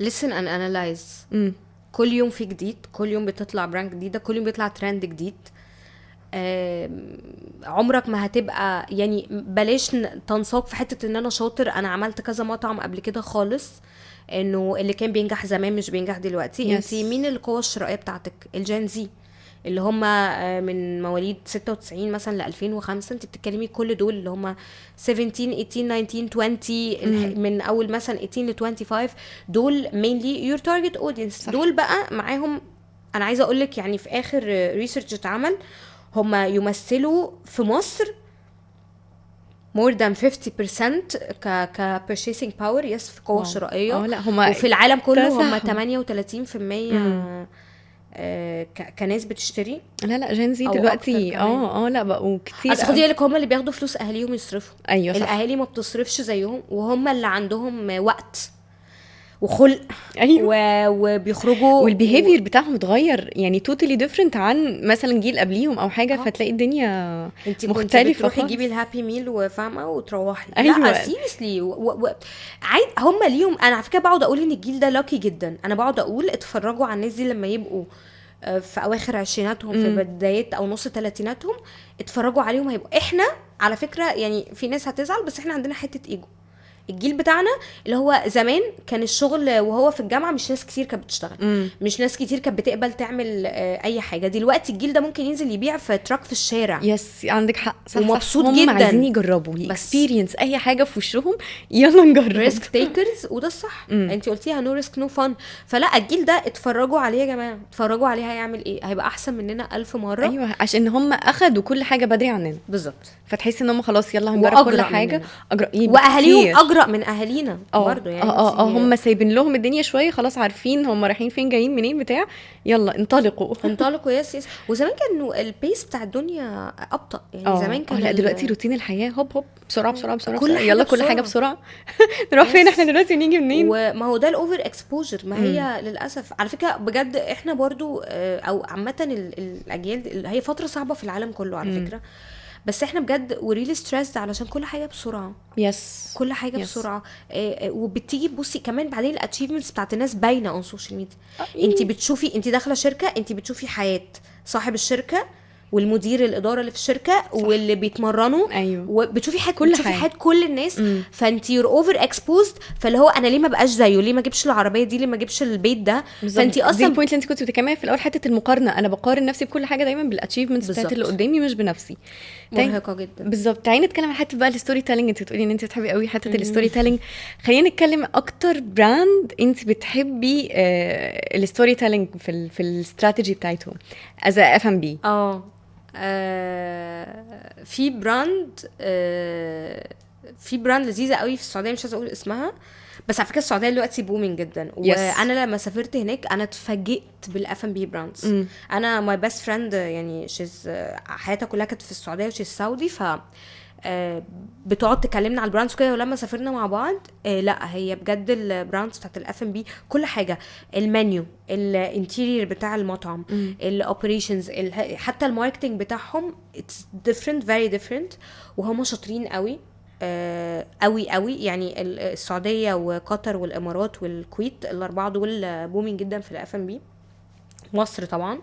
listen and analyze. كل يوم في جديد، كل يوم بتطلع براند جديده، كل يوم بيطلع ترند جديد. عمرك ما هتبقى يعني بلاش تنساق في حته ان انا شاطر، انا عملت كذا مطعم قبل كده خالص، انه اللي كان بينجح زمان مش بينجح دلوقتي. انتي مين القوة الشرائية بتاعتك؟ الجين زي اللي هم من مواليد 96 مثلا ل 2005. انت بتتكلمي كل دول اللي هم 17 18 19 20 من اول مثلا 18 ل 25 دول mainly your target audience. دول بقى معاهم، انا عايزه اقول لك يعني في اخر ريسيرش اتعمل هم يمثلوا في مصر more than 50% ك purchasing power. يس في قوة شرائية. لا هم وفي العالم كله هم 38% كناس بتشتري. لا جنزي دلوقتي لا بقوا كتير. اصل خدي بالك هم اللي بياخدوا فلوس اهاليهم يصرفوا. ايوه صح. الاهالي ما بتصرفش زيهم، وهم اللي عندهم وقت وخلق. أيوة. وبيخرجوا والبيهيفير بتاعهم اتغير يعني توتالي ديفرنت عن مثلا جيل قبليهم او حاجه. فتلاقي الدنيا انت مختلفه. تروحي تجيبي الهابي ميل وفاهمه وتروحي. أيوة. لا سيريسلي عادي. هم ليهم، انا على فكره بقعد اقول ان الجيل ده لاكي جدا. انا بقعد اقول اتفرجوا على الناس دي لما يبقوا في اواخر عشريناتهم في بدايات او نص ثلاثيناتهم، اتفرجوا عليهم هيبقوا. احنا على فكره يعني في ناس هتزعل بس احنا عندنا حته ايجو. الجيل بتاعنا اللي هو زمان كان الشغل وهو في الجامعه مش ناس كتير كانت بتشتغل، مش ناس كتير كانت بتقبل تعمل اي حاجه. دلوقتي الجيل ده ممكن ينزل يبيع في تراك في الشارع. يس عندك حق. صح ومبسوط هم جدا. عايزين يجربوا اكسبيرينس اي حاجه في وشهم، يلا نجرب. ريسك تيكرز وده الصح. انت قلتيها نو ريسك نو فن. فلا الجيل ده اتفرجوا عليه يا جماعه، اتفرجوا عليه هيعمل ايه، هيبقى احسن مننا 1000 مره. ايوه عشان هم اخدوا كل حاجه بدري عننا بالظبط. فتحس ان هم خلاص يلا هنجرب كل حاجه. واهاليهم اجرأ من اهالينا برضو يعني. هم سايبين لهم الدنيا شويه، خلاص عارفين هم رايحين فين جايين منين بتاع، يلا انطلقوا. يس. وزمان كانوا البيس بتاع الدنيا ابطأ يعني. زمان كان لا دلوقتي روتين الحياه هوب بسرعه يلا كل حاجه بسرعه. نروح فين احنا دلوقتي ونيجي منين؟ وما هو ده الاوفر اكسبوجر. ما هي للاسف على فكره بجد احنا برضو او عامه الاجيال هي فتره صعبه في العالم كله على فكره. بس احنا بجد وريلي ستريسد علشان كل حاجه بسرعه. كل حاجه بسرعه. وبتيجي بصي كمان بعدين الاتشيفمنتس بتاعت الناس باينه اون سوشيال ميديا. انت بتشوفي، انت داخله شركه، انت بتشوفي حياه صاحب الشركه والمدير الاداره اللي في الشركه صح. واللي بيتمرنوا. أيوة. وبتشوفي حياه كل الناس. فانت يور اوفر اكسبوزد. فاللي هو انا ليه ما بقاش زيه، ليه ما اجيبش العربيه دي، ليه ما اجيبش البيت ده. فانت اصلا دي البوينت اللي انت كنت بتتكلمي في الاول، حته المقارنه. انا بقارن نفسي بكل حاجه دايما بالاتشيفمنتس بتاعت اللي قدامي مش بنفسي. مرهقه جدا. بالظبط. تعالي نتكلم عن حته بقى الستوري تيلينج. انت بتقولي ان انت بتحبي قوي حته الستوري تيلينج. خلينا نتكلم اكتر براند انت بتحبي الستوري تيلينج في الاستراتيجي بتاعتهم از اف ام بي. في براند لذيذه قوي في السعوديه، مش عايزه اقول اسمها، بس على فكره السعوديه دلوقتي بومينج جدا. وانا لما سافرت هناك انا اتفاجئت بالاف ام بي براندز. انا ماي بيست فريند يعني شيز حياتها كلها كانت في السعوديه وشيز سعودي. ف بتقعد تكلمنا على البراندز كده. ولما سافرنا مع بعض لا هي بجد البراندز بتاعت الاف ام بي كل حاجه، المنيو، الانتيرير بتاع المطعم، الاوبريشنز، حتى الماركتنج بتاعهم اتس ديفرنت فيري ديفرنت. وهم شاطرين قوي قوي يعني. السعوديه وقطر والامارات والكويت الاربعه دول بومين جدا في الاف ام بي. مصر طبعا.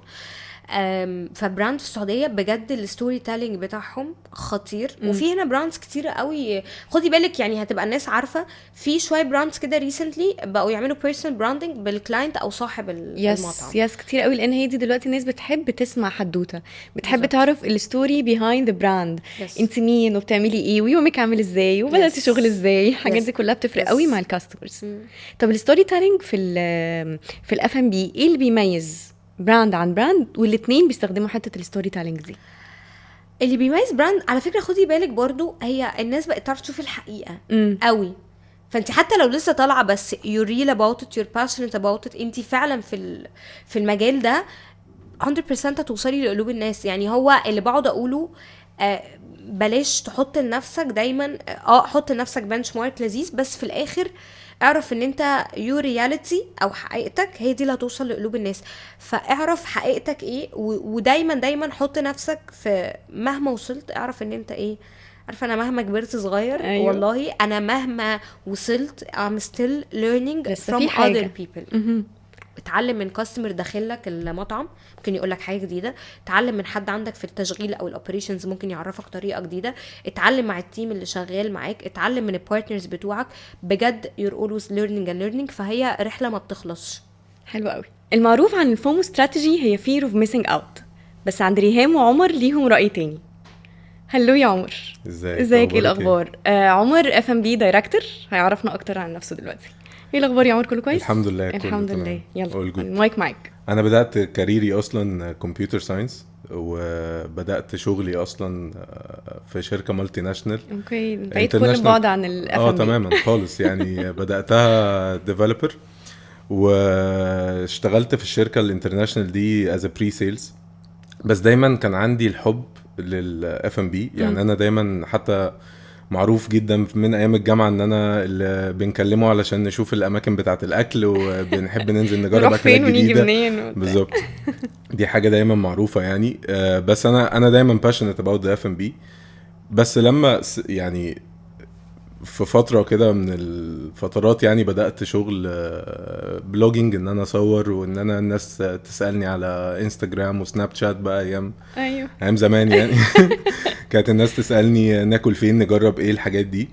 فبراند في السعوديه بجد الستوري تيلينج بتاعهم خطير. وفي هنا براندز كتير قوي خدي بالك يعني. هتبقى الناس عارفه في شويه براندز كده ريسنتلي بقوا يعملوا بيرسونال براندنج بالكلاينت او صاحب المطعم. يس كتير قوي. لان هي دي دلوقتي الناس بتحب تسمع حدوته، بتحب تعرف الستوري بيهايند ذا براند. انت مين وبتعملي ايه ويومك عامل ازاي وبداتي شغل ازاي. الحاجات دي كلها بتفرق قوي مع الكاستمرز. طب الستوري تيلينج في الاف ام بي ايه اللي بيميز براند عن براند؟ والاثنين بيستخدموا حته الستوري تيلينج دي. اللي بيميز براند على فكره خدي بالك برضو هي الناس بقت تعرف تشوف الحقيقه قوي. فانت حتى لو لسه طالعه بس you're real about it, you're passionate about it, انت فعلا في المجال ده 100% هتوصلي لقلوب الناس. يعني هو اللي بقعد اقوله بلاش تحط لنفسك دايما حط لنفسك بنش مارك لذيذ، بس في الاخر اعرف ان انت your reality او حقيقتك هي دي اللي هتوصل لقلوب الناس. فاعرف حقيقتك ايه، ودايما حط نفسك في مهما وصلت اعرف ان انت ايه. عارفه انا مهما كبرت صغير أيوة. والله انا مهما وصلت I'm still learning لسه from في حاجة. other people. اتعلم من كاستمر داخل لك المطعم ممكن يقول لك حاجه جديده، اتعلم من حد عندك في التشغيل او الاوبريشنز ممكن يعرفك طريقه جديده، اتعلم مع التيم اللي شغال معاك، اتعلم من البارتنرز بتوعك. بجد you're always learning and learning. فهي رحله ما بتخلصش. حلو قوي. المعروف عن الفومو استراتيجي هي fear of missing out، بس عند ريهام وعمر ليهم رأي تاني. هلو يا عمر. ازيك؟ ايه الاخبار؟ عمر F&B دايركتور هيعرفنا اكتر عن نفسه دلوقتي. ايه الاخبار يا عمر؟ كله كويس؟ الحمد لله. الحمد لله. يلا المايك معاك. انا بدات كاريري اصلا كمبيوتر ساينس، وبدات شغلي اصلا في شركه مالتي ناشونال. اوكي، بعيد كل بعد عن F&B. تماما خالص يعني. بداتها ديفلوبر واشتغلت في الشركه الانترناشونال دي از بري سيلز، بس دايما كان عندي الحب للاف ام بي. يعني انا دايما حتى معروف جدا من ايام الجامعه ان انا اللي بنكلمه علشان نشوف الاماكن بتاعه الاكل، وبنحب ننزل نجرب اكلات جديده. بالظبط. دي حاجه دايما معروفه يعني. بس انا دايما passionate about the F&B. بس لما يعني في فتره كده من الفترات يعني بدات شغل بلوجينج، ان انا اصور وان انا الناس تسالني على انستجرام وسناب شات بقى ايام زمان يعني. كانت الناس تسالني ناكل فين، نجرب ايه الحاجات دي.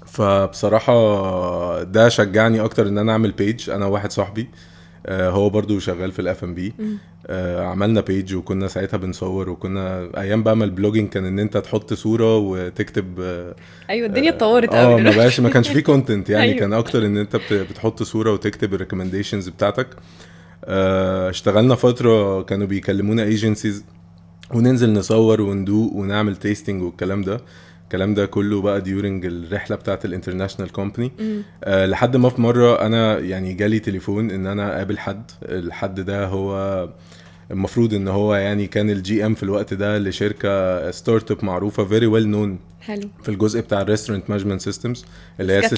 فبصراحه ده شجعني اكتر ان انا اعمل بيج. انا واحد صاحبي هو برضو شغال في الاف ام بي، عملنا بيج وكنا ساعتها بنصور. وكنا ايام بقى ما البلوجينج كان ان انت تحط صورة وتكتب. ايوه الدنيا اتطورت قوي. ما كانش فيه كونتنت يعني. أيوة. كان اكتر ان انت بتحط صورة وتكتب الريكومنديشنز بتاعتك. اشتغلنا فترة كانوا بيكلمونا ايجنسيز وننزل نصور وندوق ونعمل تيستينج والكلام ده. الكلام ده كله بقى ديورنج الرحله بتاعه الانترناشنال كومباني. لحد ما في مره انا يعني جالي تليفون ان انا اقابل الحد ده هو المفروض ان هو يعني كان الجي ام في الوقت ده لشركه ستارت اب معروفه فيري ويل نون في الجزء بتاع الريستورانت مانجمنت سيستمز اللي هي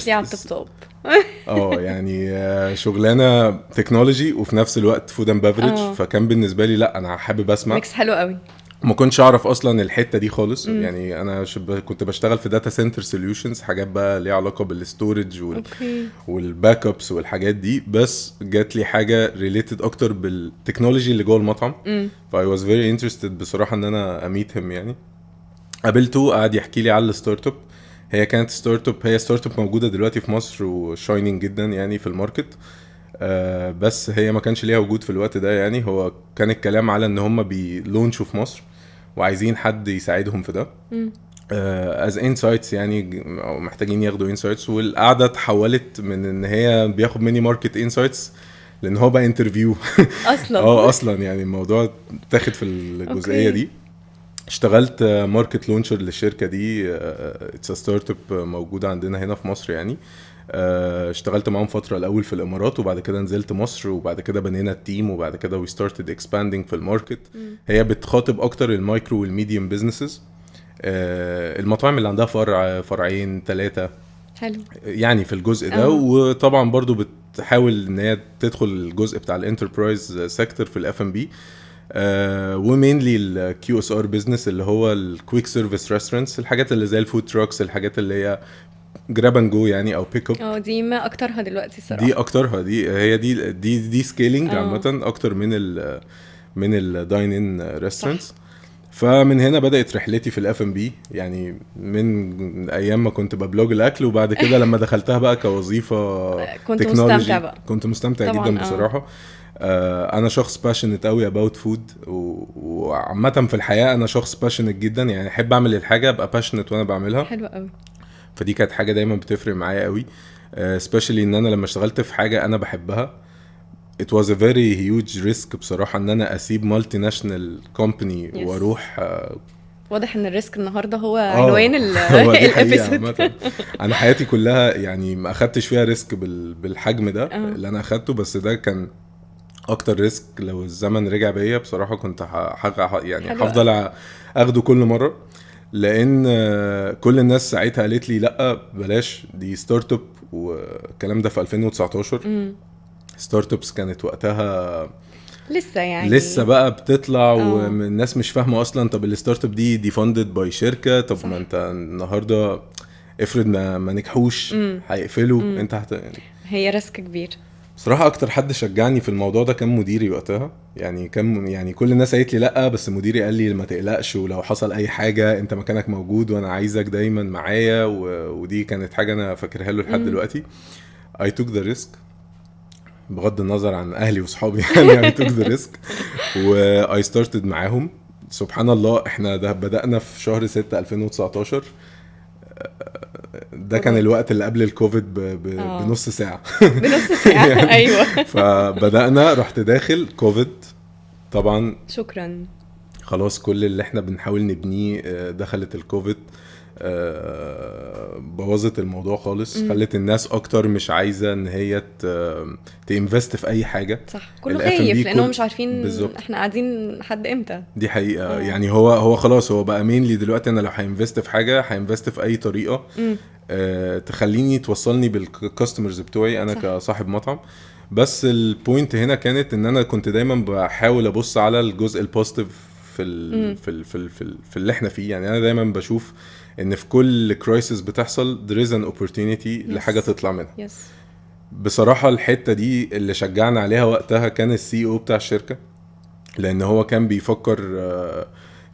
يعني شغلانه تكنولوجي وفي نفس الوقت فود اند بيفرج. فكان بالنسبه لي لا انا حابب اسمع. ميكس حلو قوي. ما كنتش اعرف اصلا الحته دي خالص. يعني انا كنت بشتغل في داتا سنتر سوليوشنز، حاجات بقى ليها علاقه بالستورج والباك ابس والحاجات دي. بس جات لي حاجه ريليتد اكتر بالتكنولوجي اللي جوه المطعم. فاي واز فيري انترستد بصراحه ان انا اميت هم. يعني قابلته قعد يحكي لي على الستارت اب. هي كانت ستارت اب موجوده دلوقتي في مصر وشايننج جدا يعني في الماركت. بس هي ما كانش ليها وجود في الوقت ده. يعني هو كان الكلام على ان هم بيلونشوا في مصر وعايزين حد يساعدهم في ده as insights يعني، محتاجين ياخدوا insights. والقعدة تحولت من ان هي بياخد مني market insights لان هو بقى انترفيو اصلا. اصلا يعني الموضوع تاخد في الجزئية دي. اشتغلت ماركت لونشر للشركة دي. it's a startup موجودة عندنا هنا في مصر يعني. اشتغلت معاهم فترة الأول في الإمارات، وبعد كده نزلت مصر، وبعد كده بنينا التيم، وبعد كده we started expanding في الماركت. هي بتخاطب أكتر المايكرو والميديوم بيزنسز، المطاعم اللي عندها فرعين 3 حلو يعني في الجزء ده. وطبعا برضو بتحاول ان هي تدخل الجزء بتاع الانتربرايز سيكتور في الاف ام بي. ومينلي الكيو اس ار بزنس اللي هو الكويك سيرفيس ريستورانتس، الحاجات اللي زي الفود تراكس، الحاجات اللي هي جراب اند جو يعني او بيك اب. دي ما اكترها دلوقتي صراحه. دي اكترها، هي دي سكيلينج عامه اكتر من الداين ان ريستورانتس. فمن هنا بدأت رحلتي في الاف ام بي يعني، من ايام ما كنت ببلوج الاكل، وبعد كده لما دخلتها بقى كوظيفه كنت مستمتع بقى. كنت مستمتع جدا بصراحه. انا شخص باشنت قوي اباوت فود، وعامه في الحياه انا شخص باشنت جدا يعني، احب اعمل الحاجه ابقى باشنت وانا بعملها. حلو قوي. فدي كانت حاجه دايما بتفرق معايا قوي، سبيشالي ان انا لما اشتغلت في حاجه انا بحبها. It was a very huge risk بصراحة ان انا اسيب مالتي ناشنال كومباني واروح. واضح ان الريسك النهاردة هو عنوان الابيسود. انا حياتي كلها يعني ما اخدتش فيها ريسك بالحجم ده اللي انا اخدته، بس ده كان اكتر ريسك. لو الزمن رجع بيا بصراحة كنت يعني هفضل اخده كل مرة. لان كل الناس ساعتها قالت لي لا بلاش دي ستارت اب، والكلام ده في 2019. ستارت ابس كانت وقتها لسه يعني لسه بقى بتطلع والناس مش فاهمه اصلا طب الستارت اب دي فاندد باي شركه، طب ما انت النهارده افرض ما نجحوش هيقفلوا انت هي ريسك كبير. صراحه اكتر حد شجعني في الموضوع ده كان مديري وقتها، يعني كل الناس قالت لي لا بس مديري قال لي ما تقلقش ولو حصل اي حاجه انت مكانك موجود وانا عايزك دايما معايا، ودي كانت حاجه انا فاكرها له لحد دلوقتي. I took the risk بغض النظر عن اهلي وصحابي يعني I took the risk و I started معاهم. سبحان الله احنا ده بدأنا في شهر 6 2019، ده كان الوقت اللي قبل الكوفيد بنص ساعة بنص ساعة يعني ايوه. فبدأنا رحت داخل كوفيد طبعا، شكرا خلاص كل اللي احنا بنحاول نبنيه دخلت الكوفيد، بوظت الموضوع خالص. خلت الناس اكتر مش عايزه ان هي تinvest في اي حاجه، صح كله خايف لانهم مش عارفين بالزبط. احنا قاعدين لحد امتى، دي حقيقه. يعني هو خلاص هو بقى مين لي دلوقتي انا لو هينفست في حاجه هينفست في اي طريقه تخليني توصلني بالكاستمرز بتوعي انا صح. كصاحب مطعم. بس البوينت هنا كانت ان انا كنت دايما بحاول ابص على الجزء البوزيتيف في اللي احنا فيه. يعني انا دايما بشوف ان في كل كرايسيس بتحصل there is an opportunity yes. لحاجه تطلع منها yes. بصراحه الحته دي اللي شجعنا عليها وقتها كان السي او بتاع الشركه، لان هو كان بيفكر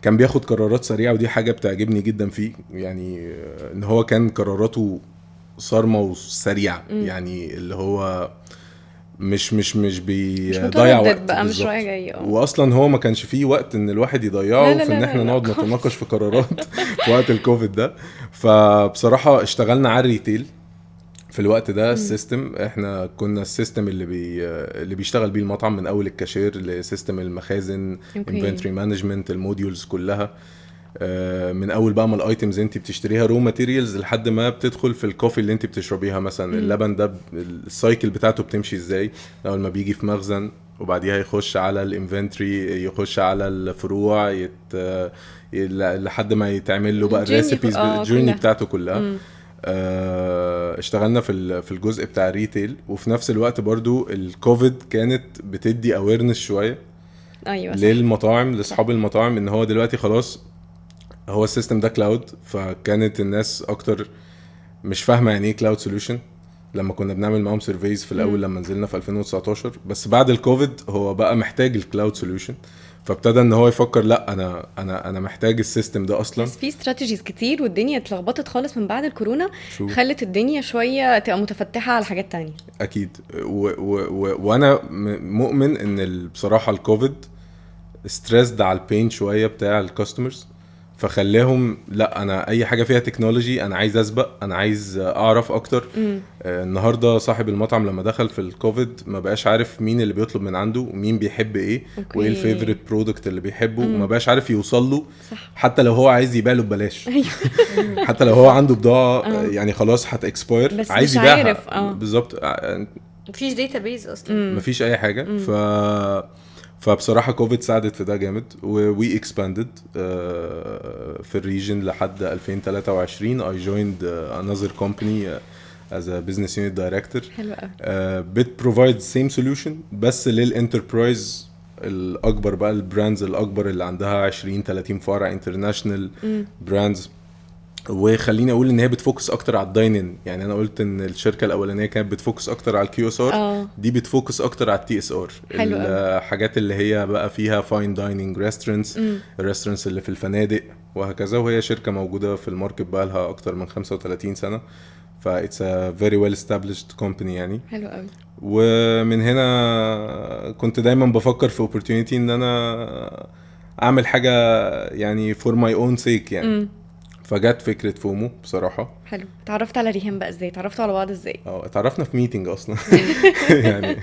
كان بياخد قرارات سريعه، ودي حاجه بتعجبني جدا فيه. يعني ان هو كان قراراته صارمه وسريعه يعني اللي هو مش بيضيع وقت بقى مش رايح جاي واصلا هو ما كانش فيه وقت ان الواحد يضيعه في ان احنا نقعد نتناقش في قرارات في وقت الكوفيد ده. فبصراحه اشتغلنا على الريتيل في الوقت ده. السيستم احنا كنا السيستم اللي بيشتغل بيه المطعم من اول الكاشير لسيستم المخازن انفنتوري مانجمنت الموديولز كلها، من اول بقى ما الايتمز انت بتشتريها رو ماتيريالز لحد ما بتدخل في الكوفي اللي انت بتشربيها مثلا. اللبن ده السايكل بتاعته بتمشي ازاي، اول ما بيجي في مخزن وبعديها يخش على الانفنتوري يخش على الفروع لحد ما يتعمل له بقى الريسيبيز الجورني بتاعته كلها. اشتغلنا في الجزء بتاع الريتيل، وفي نفس الوقت برضو الكوفيد كانت بتدي اويرنس شويه ايوه للمطاعم لاصحاب المطاعم ان هو دلوقتي خلاص هو السيستم ده كلاود. فكانت الناس اكتر مش فاهمه يعني ايه كلاود سوليوشن لما كنا بنعمل معاهم سيرفيز في الاول لما نزلنا في 2019. بس بعد الكوفيد هو بقى محتاج الكلاود سوليوشن، فابتدى ان هو يفكر لا انا محتاج السيستم ده اصلا. بس في استراتيجيز كتير والدنيا اتلخبطت خالص من بعد الكورونا، خلت الدنيا شويه تبقى متفتحه على حاجات تانية اكيد. وانا مؤمن ان بصراحه الكوفيد ستريسد على البين شويه بتاع الكاستمرز، فخليهم لا انا اي حاجه فيها تكنولوجي انا عايز اسبق، انا عايز اعرف اكتر. النهارده صاحب المطعم لما دخل في الكوفيد ما بقاش عارف مين اللي بيطلب من عنده ومين بيحب ايه وايه الفيفوريت برودكت اللي بيحبه، وما بقاش عارف يوصل له صح. حتى لو هو عايز يبيع له ببلاش حتى لو هو عنده بضاعه يعني خلاص هتاكسباير عايز يبيعها بالظبط، مفيش داتابيز اصلا مفيش اي حاجه. فبصراحه كوفيد ساعدت في ده جامد، وي اكسباندد في الريجن لحد 2023. I joined another company as a business unit director. حلو قوي. بت provide same solution بس للانتربرايز الاكبر بقى، البراندز الاكبر اللي عندها 20-30 فرع international براندز. وخليني اقول ان هي بتفوكس اكتر على الداينين. يعني انا قلت ان الشركه الاولانيه كانت بتفوكس اكتر على الكيو اس ار، دي بتفوكس اكتر على التي اس ار، الحاجات اللي هي بقى فيها فاين دايننج ريستورانتس، الريستورانتس اللي في الفنادق وهكذا. وهي شركه موجوده في الماركت بقى لها اكتر من 35 سنه، فايتس ا فيري ويل استابليشد كومباني يعني. حلو قوي. ومن هنا كنت دايما بفكر في opportunity ان انا اعمل حاجه يعني for my own sake يعني. فجت فكره فومو بصراحه. حلو. اتعرفت على ريهام بقى ازاي؟ اتعرفتوا على بعض ازاي؟ اتعرفنا في ميتنج اصلا يعني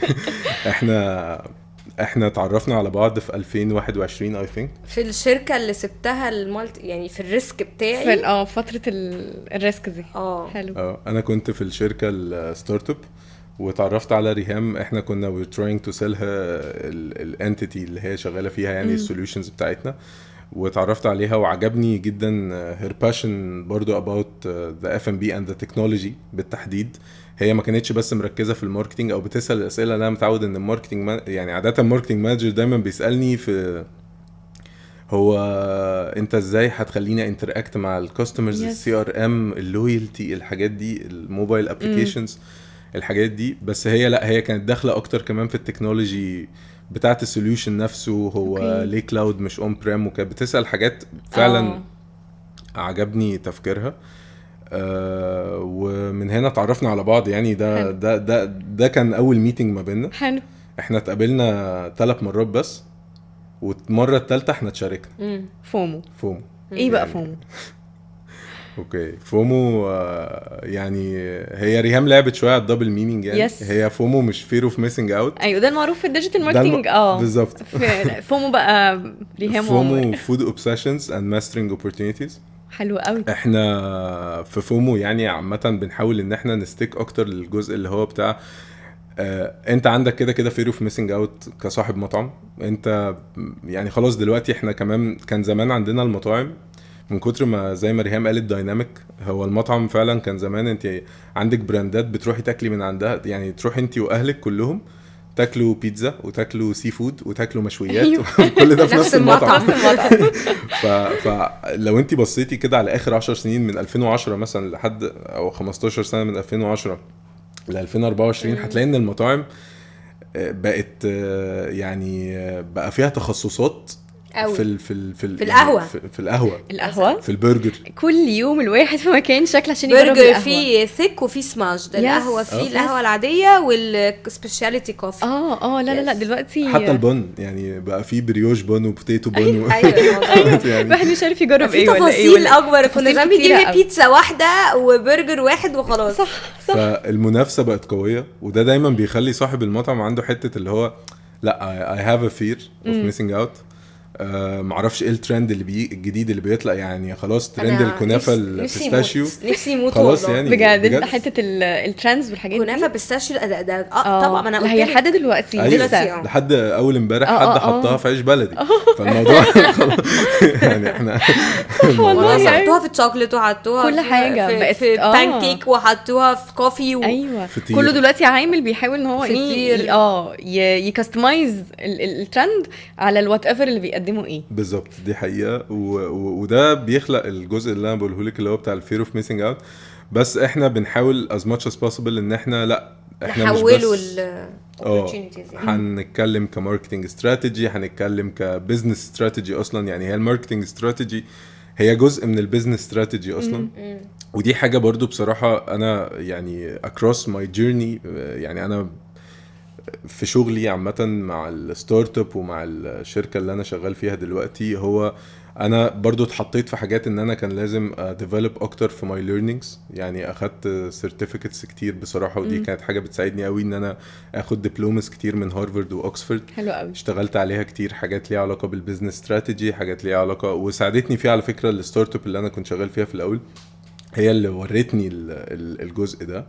احنا اتعرفنا على بعض في 2021 اي ثينك في الشركه اللي سبتها المالتي، يعني في الريسك بتاعي في فتره الريسك دي. حلو. انا كنت في الشركه الستارت اب وتعرفت على ريهام. احنا كنا we're trying to sell her الانتيتي اللي هي شغاله فيها يعني السوليوشنز بتاعتنا. واتعرفت عليها وعجبني جدا her passion برضو about the F&B and the technology بالتحديد. هي ما كانتش بس مركزه في الماركتينج او بتسال الاسئله اللي انا متعود ان الماركتينج يعني عاده الماركتينج مانجر دايما بيسالني في هو انت ازاي هتخليني انتراكت مع الكاستمرز، السي ار ام، اللويالتي، الحاجات دي، الموبايل ابلكيشنز، الحاجات دي. بس هي لا، هي كانت داخله اكتر كمان في التكنولوجي بتاعه السوليوشن نفسه، هو ليه كلاود مش اون بريم، وكانت بتسال حاجات فعلا عجبني تفكيرها. ومن هنا اتعرفنا على بعض يعني. ده كان اول ميتنج ما بيننا. حلو. احنا اتقابلنا 3 مرات بس، والمره الثالثه احنا اتشاركنا. فومو ايه بقى فومو؟ اوكي، فومو يعني هي ريهام لعبت شويه على الدبل مينينج يعني. هي فومو مش فير اوف ميسنج اوت. ايوه ده المعروف في الديجيتال ماركتنج. بالظبط. فومو بقى ريهام فومو فود اوبسيشنز اند ماسترينج اوبورتونيتيز. حلو قوي. احنا في فومو يعني عامه بنحاول ان احنا نستيك اكتر للجزء اللي هو بتاع انت عندك كده فير اوف ميسنج اوت كصاحب مطعم. انت يعني خلاص دلوقتي احنا كمان كان زمان عندنا المطاعم من كتر ما زي ما ريهام قالت دايناميك. هو المطعم فعلا كان زمان انت عندك براندات بتروحي تاكلي من عندها، يعني تروحي انت واهلك كلهم تاكلوا بيتزا وتاكلوا سي فود وتاكلوا مشويات كل ده في نفس المطعم. فلو انت بصيتي كده على اخر 10 سنين من 2010 مثلا لحد او 15 سنه من 2010 ل 2024 هتلاقي ان المطاعم بقت يعني بقى فيها تخصصات في القهوه، في القهوه، في البرجر. كل يوم الواحد في مكان شكل عشان يجرب القهوه. في ثيك وفي سماش. ده القهوه في القهوه العاديه والسبيشاليتي كوفي. لا دلوقتي حتى البن يعني بقى في بريوش بن وبوتيتو بن. ايوه يعني واحد مش عارف يجرب ايه ولا ايه. تفاصيل اكبر. كنا زمان بيجيب بيتزا واحده وبرجر واحد وخلاص. صح. فالمنافسه بقت قويه، وده دايما بيخلي صاحب المطعم عنده حته اللي هو لا I have a fear of missing out. معرفش ايه الترند الجديد اللي بيطلع يعني. خلاص ترند الكنافه البيستاشيو نفسي يموت خلاص يعني بجد حته الترندز والحاجات دي. كنافه بيستاشيو ده طبعا انا قلت هي لحد دلوقتي لحد اول امبارح حد حطها في عيش بلدي. فالموضوع يعني احنا والله حطوها في الشوكليت وحطوها كل حاجه بقت في بانكيك وحطوها في كوفي ايوه كله دلوقتي عامل بيحاول ان هو يكستمايز الترند على الوات ايفر اللي بيقدموا ايه بالظبط. دي حقيقه وده بيخلق الجزء اللي انا بقوله لك اللي هو بتاع الفير اوف ميسنج اوت. بس احنا بنحاول as much as possible ان احنا لا احنا نحوله هنتكلم كماركتنج استراتيجي، هنتكلم كبزنس استراتيجي اصلا. يعني هي الماركتنج استراتيجي هي جزء من البيزنس استراتيجي اصلا. ودي حاجه برضو بصراحه انا يعني across my journey يعني انا في شغلي عامه مع الستارت اب ومع الشركه اللي انا شغال فيها دلوقتي، هو انا برضو اتحطيت في حاجات ان انا كان لازم ديفلوب اكتر في ماي ليرنينجز. يعني اخدت سيرتيفيكتس كتير بصراحه، ودي كانت حاجه بتساعدني قوي ان انا اخد دبلومز كتير من هارفارد واكسفورد. حلو قوي. اشتغلت عليها كتير، حاجات ليها علاقه بالبيزنس استراتيجي، حاجات ليها علاقه وساعدتني فيها على فكره الستارت اب اللي انا كنت شغال فيها في الاول، هي اللي ورتني الجزء ده.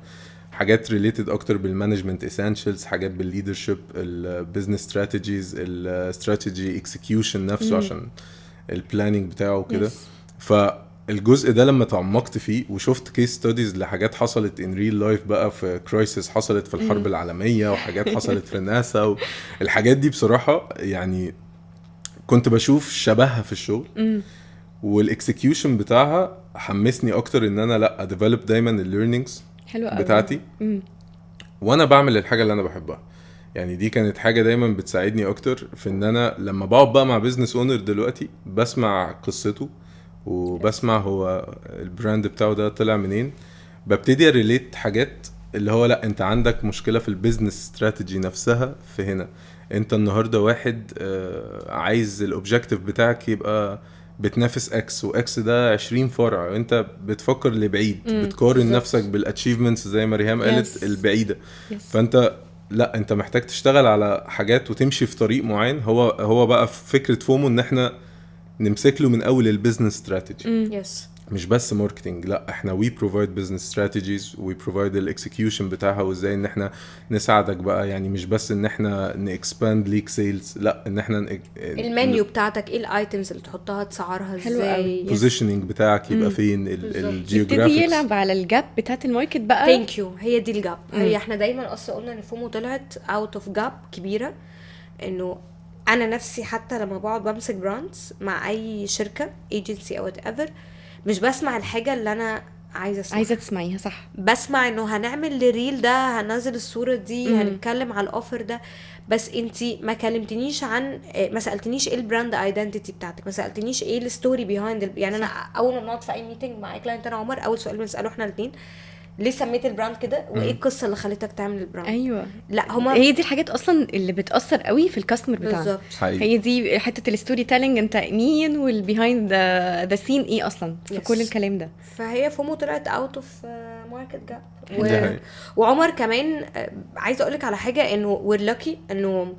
حاجات ريليتد اكتر بالمانجمنت اسينشالز، حاجات بالليدرشيب، البيزنس استراتيجيز، الاستراتيجي اكسكيوشن نفسه عشان البلاننج بتاعه وكده. فالجزء ده لما تعمقت فيه وشفت كيس ستاديز لحاجات حصلت ان ريل لايف بقى، في كرايسيس حصلت في الحرب العالميه، وحاجات حصلت في ناسا، والحاجات دي بصراحه يعني كنت بشوف شبهها في الشغل. والاكسكيوشن بتاعها حمسني اكتر ان انا لا اديفلوب دايما الليرنينجز بتاعتي وانا بعمل الحاجه اللي انا بحبها. يعني دي كانت حاجه دايما بتساعدني اكتر في ان انا لما بقعد بقى مع بيزنس اونر دلوقتي بسمع قصته وبسمع هو البراند بتاعه ده طلع منين، ببتدي اريليت حاجات اللي هو لا انت عندك مشكله في البيزنس استراتيجي نفسها. في هنا انت النهارده واحد عايز الاوبجكتيف بتاعك يبقى بتنافس اكس، واكس ده 20 فرع، وانت بتفكر لبعيد، بتقارن نفسك بالاتشيفمنتس زي ما ريهام قالت البعيده. فانت لا انت محتاج تشتغل على حاجات وتمشي في طريق معين. هو بقى فكره فومو ان احنا نمسك له من اول البيزنس استراتيجي. مش بس ماركتنج، لا احنا we provide business strategies, we provide الاكسكيوشن بتاعها وازاي ان احنا نساعدك بقى. يعني مش بس ان احنا نexpand ليك سيلز، لا ان احنا المنيو بتاعتك ايه الايتمز اللي تحطها، تسعرها حلو قوي. ازاي، positioning بتاعك يبقى فين، يبتدي الجيوغرافيكس. يلعب على الجاب بتاعت الماركت بقى. ثانك يو. هي دي الجاب. هي احنا دايما اصلا قلنا ان فومو طلعت اوت اوف جاب كبيره، انه انا نفسي حتى لما بقعد بمسك براندز مع اي شركه ايجنسي او whatever، مش بسمع الحاجه اللي انا عايزه تسمعيها، صح. بسمع انه هنعمل الريل ده، هننزل الصوره دي، هنتكلم على الاوفر ده، بس انتي ما كلمتنيش عن، ما سالتنيش ايه البراند ايدنتيتي بتاعتك، ما سالتنيش ايه الستوري بيهايند. يعني انا اول ما بنقعد في اي ميتنج مع كلاينت انا عمر، اول سؤال بنساله احنا الاثنين، ليه سميت البراند كده، وايه القصه اللي خلتك تعمل البراند. ايوه، لا هما هي دي الحاجات اصلا اللي بتاثر قوي في الكاستمر بتاعنا. بالظبط. هي دي حته الستوري تيلينج، انت مين والبيهايند ذا سين ايه اصلا في كل الكلام ده. فهي فومو طلعت اوت اوف ماركت جاب. وعمر كمان عايزه اقول لك على حاجه، انه وير لاكي انه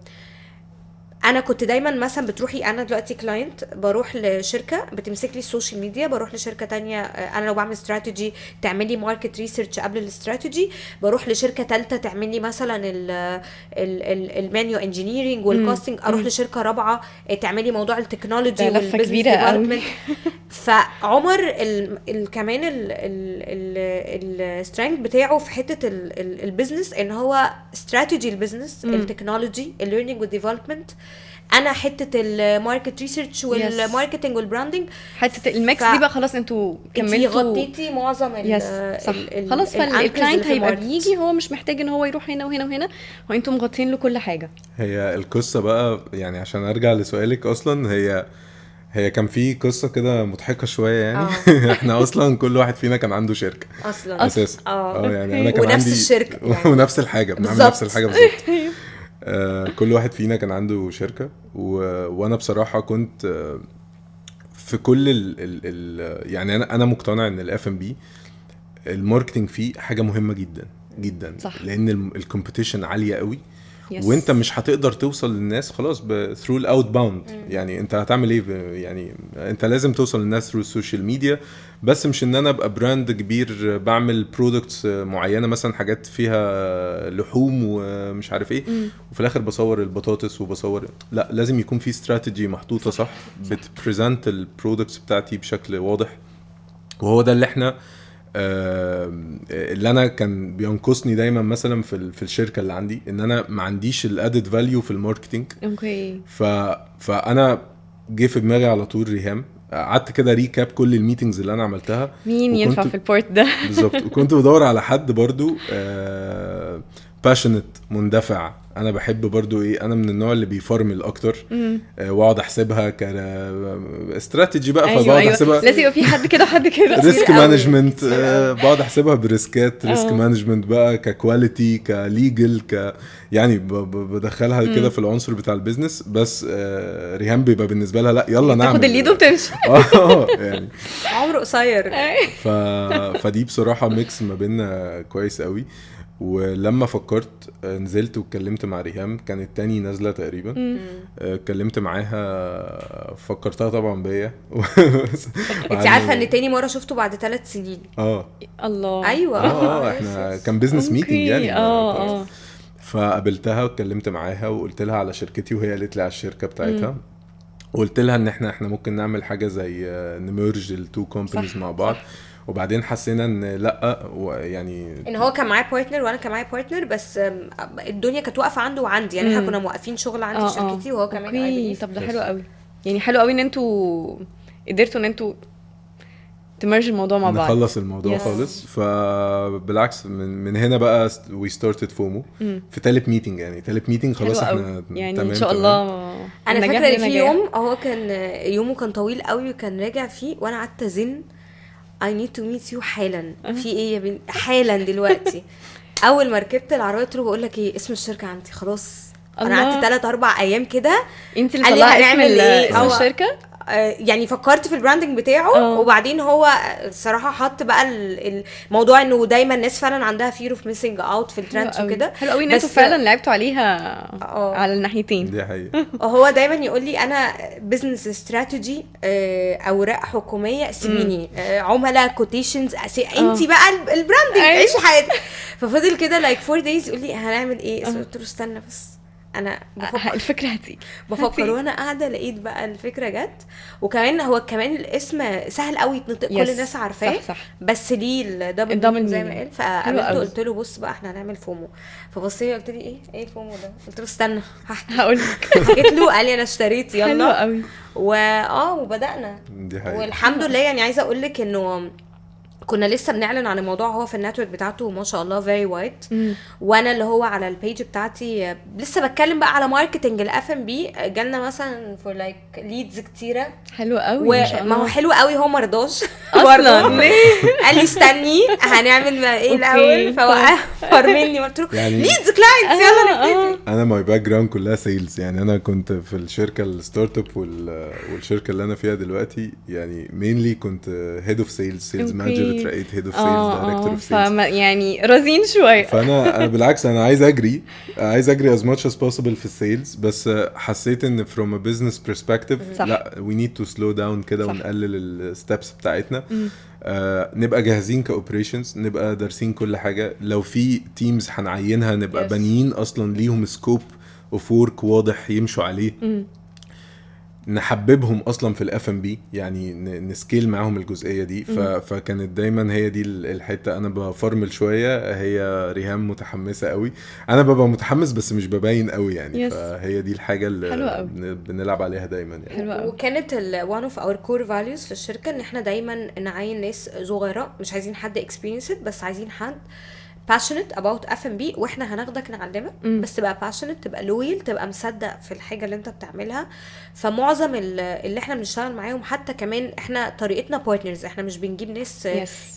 انا كنت دايما مثلا بتروحي، انا دلوقتي كلاينت بروح لشركه بتمسك لي السوشيال ميديا، بروح لشركه تانية انا لو بعمل استراتيجي تعملي ماركت ريسيرش قبل الاستراتيجي، بروح لشركه ثالثه تعمل لي مثلا المانيو انجينيرنج والكاستنج، اروح لشركه رابعه تعملي موضوع التكنولوجي والبزنس ديفلوبمنت. فعمر كمان السترينث بتاعه في حته البيزنس ان هو استراتيجي البيزنس، التكنولوجي، الليرنينج والديفلوبمنت، انا حته الماركت ريسيرش والماركتنج والبراندنج، حته الميكس دي بقى خلاص انتوا كملتوا، غطيتي معظم خلاص. فالكلاينت هيبقى بيجي هو مش محتاج ان هو يروح هنا وهنا وهنا، وانتوا مغطين له كل حاجه. هي القصه بقى يعني عشان ارجع لسؤالك، اصلا هي كان في قصه كده مضحكه شويه يعني. احنا اصلا كل واحد فينا كان عنده شركه اصلا اساسا. يعني انا كان ونفس عندي الشركه يعني. ونفس الحاجه بنعمل نفس الحاجه بالظبط. كل واحد فينا كان عنده شركه وانا بصراحه كنت في كل يعني انا مقتنع ان الاف ام بي الماركتنج فيه حاجه مهمه جدا جدا، صح. لان الكومبيتيشن عاليه قوي. وانت مش هتقدر توصل للناس خلاص through الاوت باوند. يعني انت هتعمل ايه؟ يعني انت لازم توصل للناس through السوشيال ميديا، بس مش ان انا ابقى براند كبير بعمل برودكتس معينه، مثلا حاجات فيها لحوم ومش عارف ايه، وفي الاخر بصور البطاطس وبصور. لا، لازم يكون في استراتيجي محطوطه صح بتبريزنت البرودكتس بتاعتي بشكل واضح. وهو ده اللي احنا اللي انا كان بينقصني دايما مثلا في الشركه اللي عندي، ان انا ما عنديش الادد فاليو في الماركتينج. اوكي. فانا جه في دماغي على طول ريهام. قعدت كده ريكاب كل الميتينجز اللي انا عملتها، مين ينفع في البورت ده بالظبط. وكنت بدور على حد برضو باشنت، مندفع. انا بحب برضو ايه، انا من النوع اللي بيفرمل اكتر، واقعد احسبها كاستراتيجي بقى. أيوة فبقعد أيوة. احسبها لازم يبقى في حد كده حد كده ريسك مانجمنت. بقعد احسبها بريسكات، ريسك مانجمنت بقى، ككواليتي، كليجل، يعني بدخلها كده في العنصر بتاع البيزنس. بس ريهام بيبقى بالنسبه لها لا يلا نعمل، تاخد الليد وبتمشي. يعني عمره قصير. فدي بصراحه ميكس ما بيننا كويس قوي. ولما فكرت نزلت واتكلمت مع ريهام، كانت تاني نازله تقريبا. اتكلمت معاها، فكرتها طبعا بيا. انت عارفه ان تاني مره شفته بعد 3 سنين. الله. ايوه. احنا كان بيزنس ميتنج يعني. فقابلتها واتكلمت معاها وقلت لها على شركتي، وهي قالت لي على الشركه بتاعتها. وقلت لها ان احنا ممكن نعمل حاجه زي نمرج التو كومبانيز مع بعض. وبعدين حسينا ان لا، يعني ان هو كان معايا بارتنر وانا كان معايا بارتنر، بس الدنيا كانت واقفه عنده وعندي، يعني احنا كنا موقفين شغل عندي في شركتي وهو كمان. طب ده حلو قوي، يعني حلو قوي ان انتوا قدرتوا ان انتوا تمرج الموضوع مع بعض، نخلص الموضوع خالص. فبالعكس من هنا بقى we started فومو في ثالث ميتنج. يعني ثالث ميتنج خلاص احنا يعني ان شاء الله. انا فاكره ان في يوم هو كان يومه كان طويل قوي وكان راجع فيه، وانا قعدت ازن I need to meet you حالا. في ايه يا بنت حالا دلوقتي؟ اول ما ركبت العربيه قلت له بقول لك ايه، اسم الشركه عندي خلاص. انا قعدت 3-4 ايام كده. انت اللي طلعتي اسم الشركه؟ يعني فكرت في البراندنج بتاعه وبعدين هو الصراحه حط بقى الموضوع انه دايما الناس فعلا عندها fear of missing out في الترندز وكده. حلو قوي ان انتوا فعلا لعبتوا عليها على الناحيتين. دي حقيقة. هو دايما يقول لي انا بزنس استراتيجي، اوراق حكوميه سيبيني، عملاء كوتيشنز انت بقى البراندنج عيشي حياتك. ففضل كده لايك 4 days يقول لي هنعمل ايه؟ قلت له استنى بس انا الفكره هتيجي بفكر وانا قاعده لقيت بقى الفكره جت. وكمان هو كمان الاسم سهل قوي يتنطق، كل الناس عارفاه بس ليه الدبل زي ما قال. فقابلته قلت له بص بقى احنا هنعمل فومو. فبص لي قلت لي ايه فومو ده؟ قلت له استنى هقول لك. حكيت له قال لي انا اشتريت يلا. حلو قوي. وبدانا والحمد لله. يعني عايزه اقول لك انه كنا لسه بنعلن عن الموضوع، هو في النتورك بتاعته ما شاء الله very wide، وانا اللي هو على البيج بتاعتي لسه بتكلم بقى على ماركتنج الاف ام بي. جالنا مثلا فور لايك ليدز كتيره. حلو قوي ما شاء الله. ما هو حلو قوي، هو مرضاش اصلا. قال لي استني هنعمل ايه الاول. فورمني قلت له ليدز كلاينتس يلا نبتدي. انا ماي باك جراوند كلها سيلز. يعني انا كنت في الشركه الستارت اب والشركه اللي انا فيها دلوقتي يعني مينلي كنت هيد اوف سيلز مانجر، اترقيت هيد اوف سيلز دايركتور اوف سيلز. يعني رزين شويه. فانا بالعكس انا عايز اجري as much as possible في السيلز، بس حسيت ان from a business perspective لا we need to slow down كده ونقلل الستبس بتاعتنا. نبقى جاهزين كاوبريشنز، نبقى دارسين كل حاجه. لو في تيمز هنعينها نبقى بانيين اصلا ليهم سكوب اوف وورك واضح يمشوا عليه. نحببهم اصلا في الاف ام بي، يعني نسكيل معاهم الجزئيه دي. فكانت دايما هي دي الحته. انا بفرمل شويه، هي ريهام متحمسه قوي، انا ببقى متحمس بس مش ببين قوي يعني. فهي دي الحاجه اللي بنلعب عليها دايما يعني. وكانت one of our core values في الشركه ان احنا دايما نعين ناس صغيره، مش عايزين حد experienced بس عايزين حد passionate about F&B، واحنا هناخدك نعلمك بس تبقى passionate، تبقى loyal، تبقى مصدق في الحاجة اللي انت بتعملها. فمعظم اللي احنا بنشتغل معاهم حتى كمان احنا طريقتنا partners، احنا مش بنجيب ناس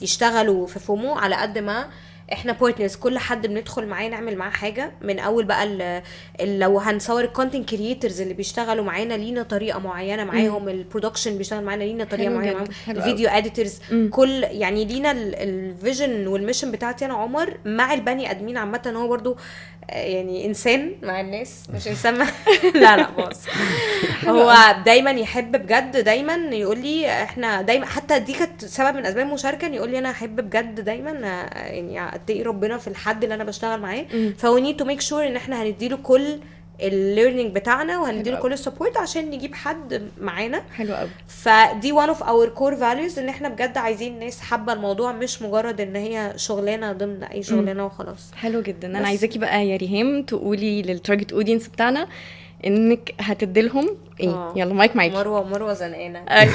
يشتغلوا في فومو على قد ما احنا بارتنرز. كل حد بندخل معاه نعمل معاه حاجه، من اول بقى لو هنصور الكونتنت كرييترز اللي بيشتغلوا معانا لينا طريقه معينه معاهم، البرودكشن بيشتغل معانا لينا طريقه معينه، الفيديو اديتورز، كل يعني لينا الفيجن والميشن بتاعتي انا عمر مع البني ادمين عامه. هو برضو يعني انسان مع الناس، مش انسان لا باص. هو دايما يحب بجد، دايما يقول لي احنا دايما، حتى دي كانت سبب من اسباب المشاركه، يقول لي انا احب بجد دايما يعني اتقي ربنا في الحد اللي انا بشتغل معاه. فو نيد تو ميك شور ان احنا هنديله كل الليرنينج بتاعنا وهنديله كل السبورت عشان نجيب حد معانا. حلو قوي. فدي one of our core values، ان احنا بجد عايزين ناس حابه الموضوع، مش مجرد ان هي شغلانه ضمن اي شغلانه وخلاص. حلو جدا. انا عايزاكي بقى يا ريهام تقولي للتارجت اودينس بتاعنا انك هتديلهم ايه. يلا مايك معاكي. مروه زنقانه. ايوه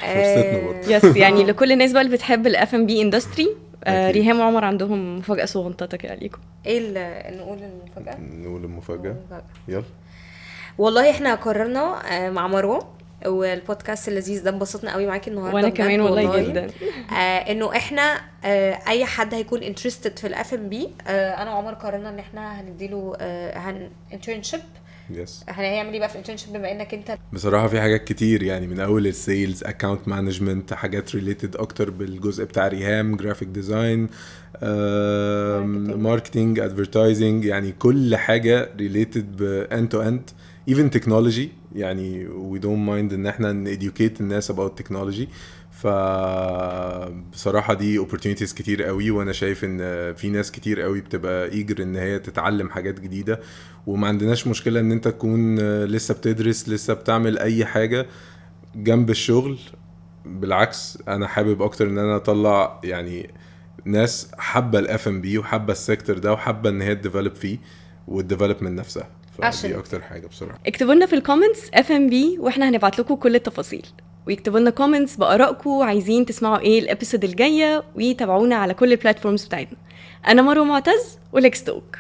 فرصتنا برضه. يس. يعني لكل الناس بقى اللي بتحب الاف ام بي اندستري، ريهام وعمر عندهم مفاجاه صغنطه كده ليكم. ايه نقول المفاجاه؟ يلا. والله احنا قررنا مع مروه والبودكاست اللذيذ ده، انبسطنا قوي معاكي النهارده وانا كمان والله جدا. انه احنا اي حد هيكون انترستد في الاف ام بي، انا وعمر قررنا ان احنا هنديله انترنشيب. هنعمل ايه بقى في الانترنشيب بما انك انت؟ بصراحه في حاجات كتير، يعني من اول السيلز، اكاونت مانجمنت، حاجات ريليتد اكتر بالجزء بتاع ريهام، جرافيك ديزاين، ماركتنج، ادفرتايزنج، يعني كل حاجه ريليتد باند تو اند، even technology. يعني we don't mind ان احنا educate الناس about technology. فبصراحة دي opportunities كتير قوي، وانا شايف ان في ناس كتير قوي بتبقى eager ان هي تتعلم حاجات جديدة، وما عندناش مشكلة ان انت تكون لسه بتدرس، لسه بتعمل اي حاجة جنب الشغل. بالعكس انا حابب اكتر ان انا اطلع يعني ناس حابة الاف ام بي وحابة السيكتور ده وحابة ان هي تديفلوب فيه والديفلوبمنت نفسها. فدي اكتر حاجه بصراحه. اكتبوا لنا في الكومنتس اف ام بي واحنا هنبعت لكم كل التفاصيل، ويكتبوا لنا كومنتس بارائكم، عايزين تسمعوا ايه الابيسود الجايه، وتابعونا على كل البلاتفورمز بتاعتنا. انا مروه معتز وليكس توك.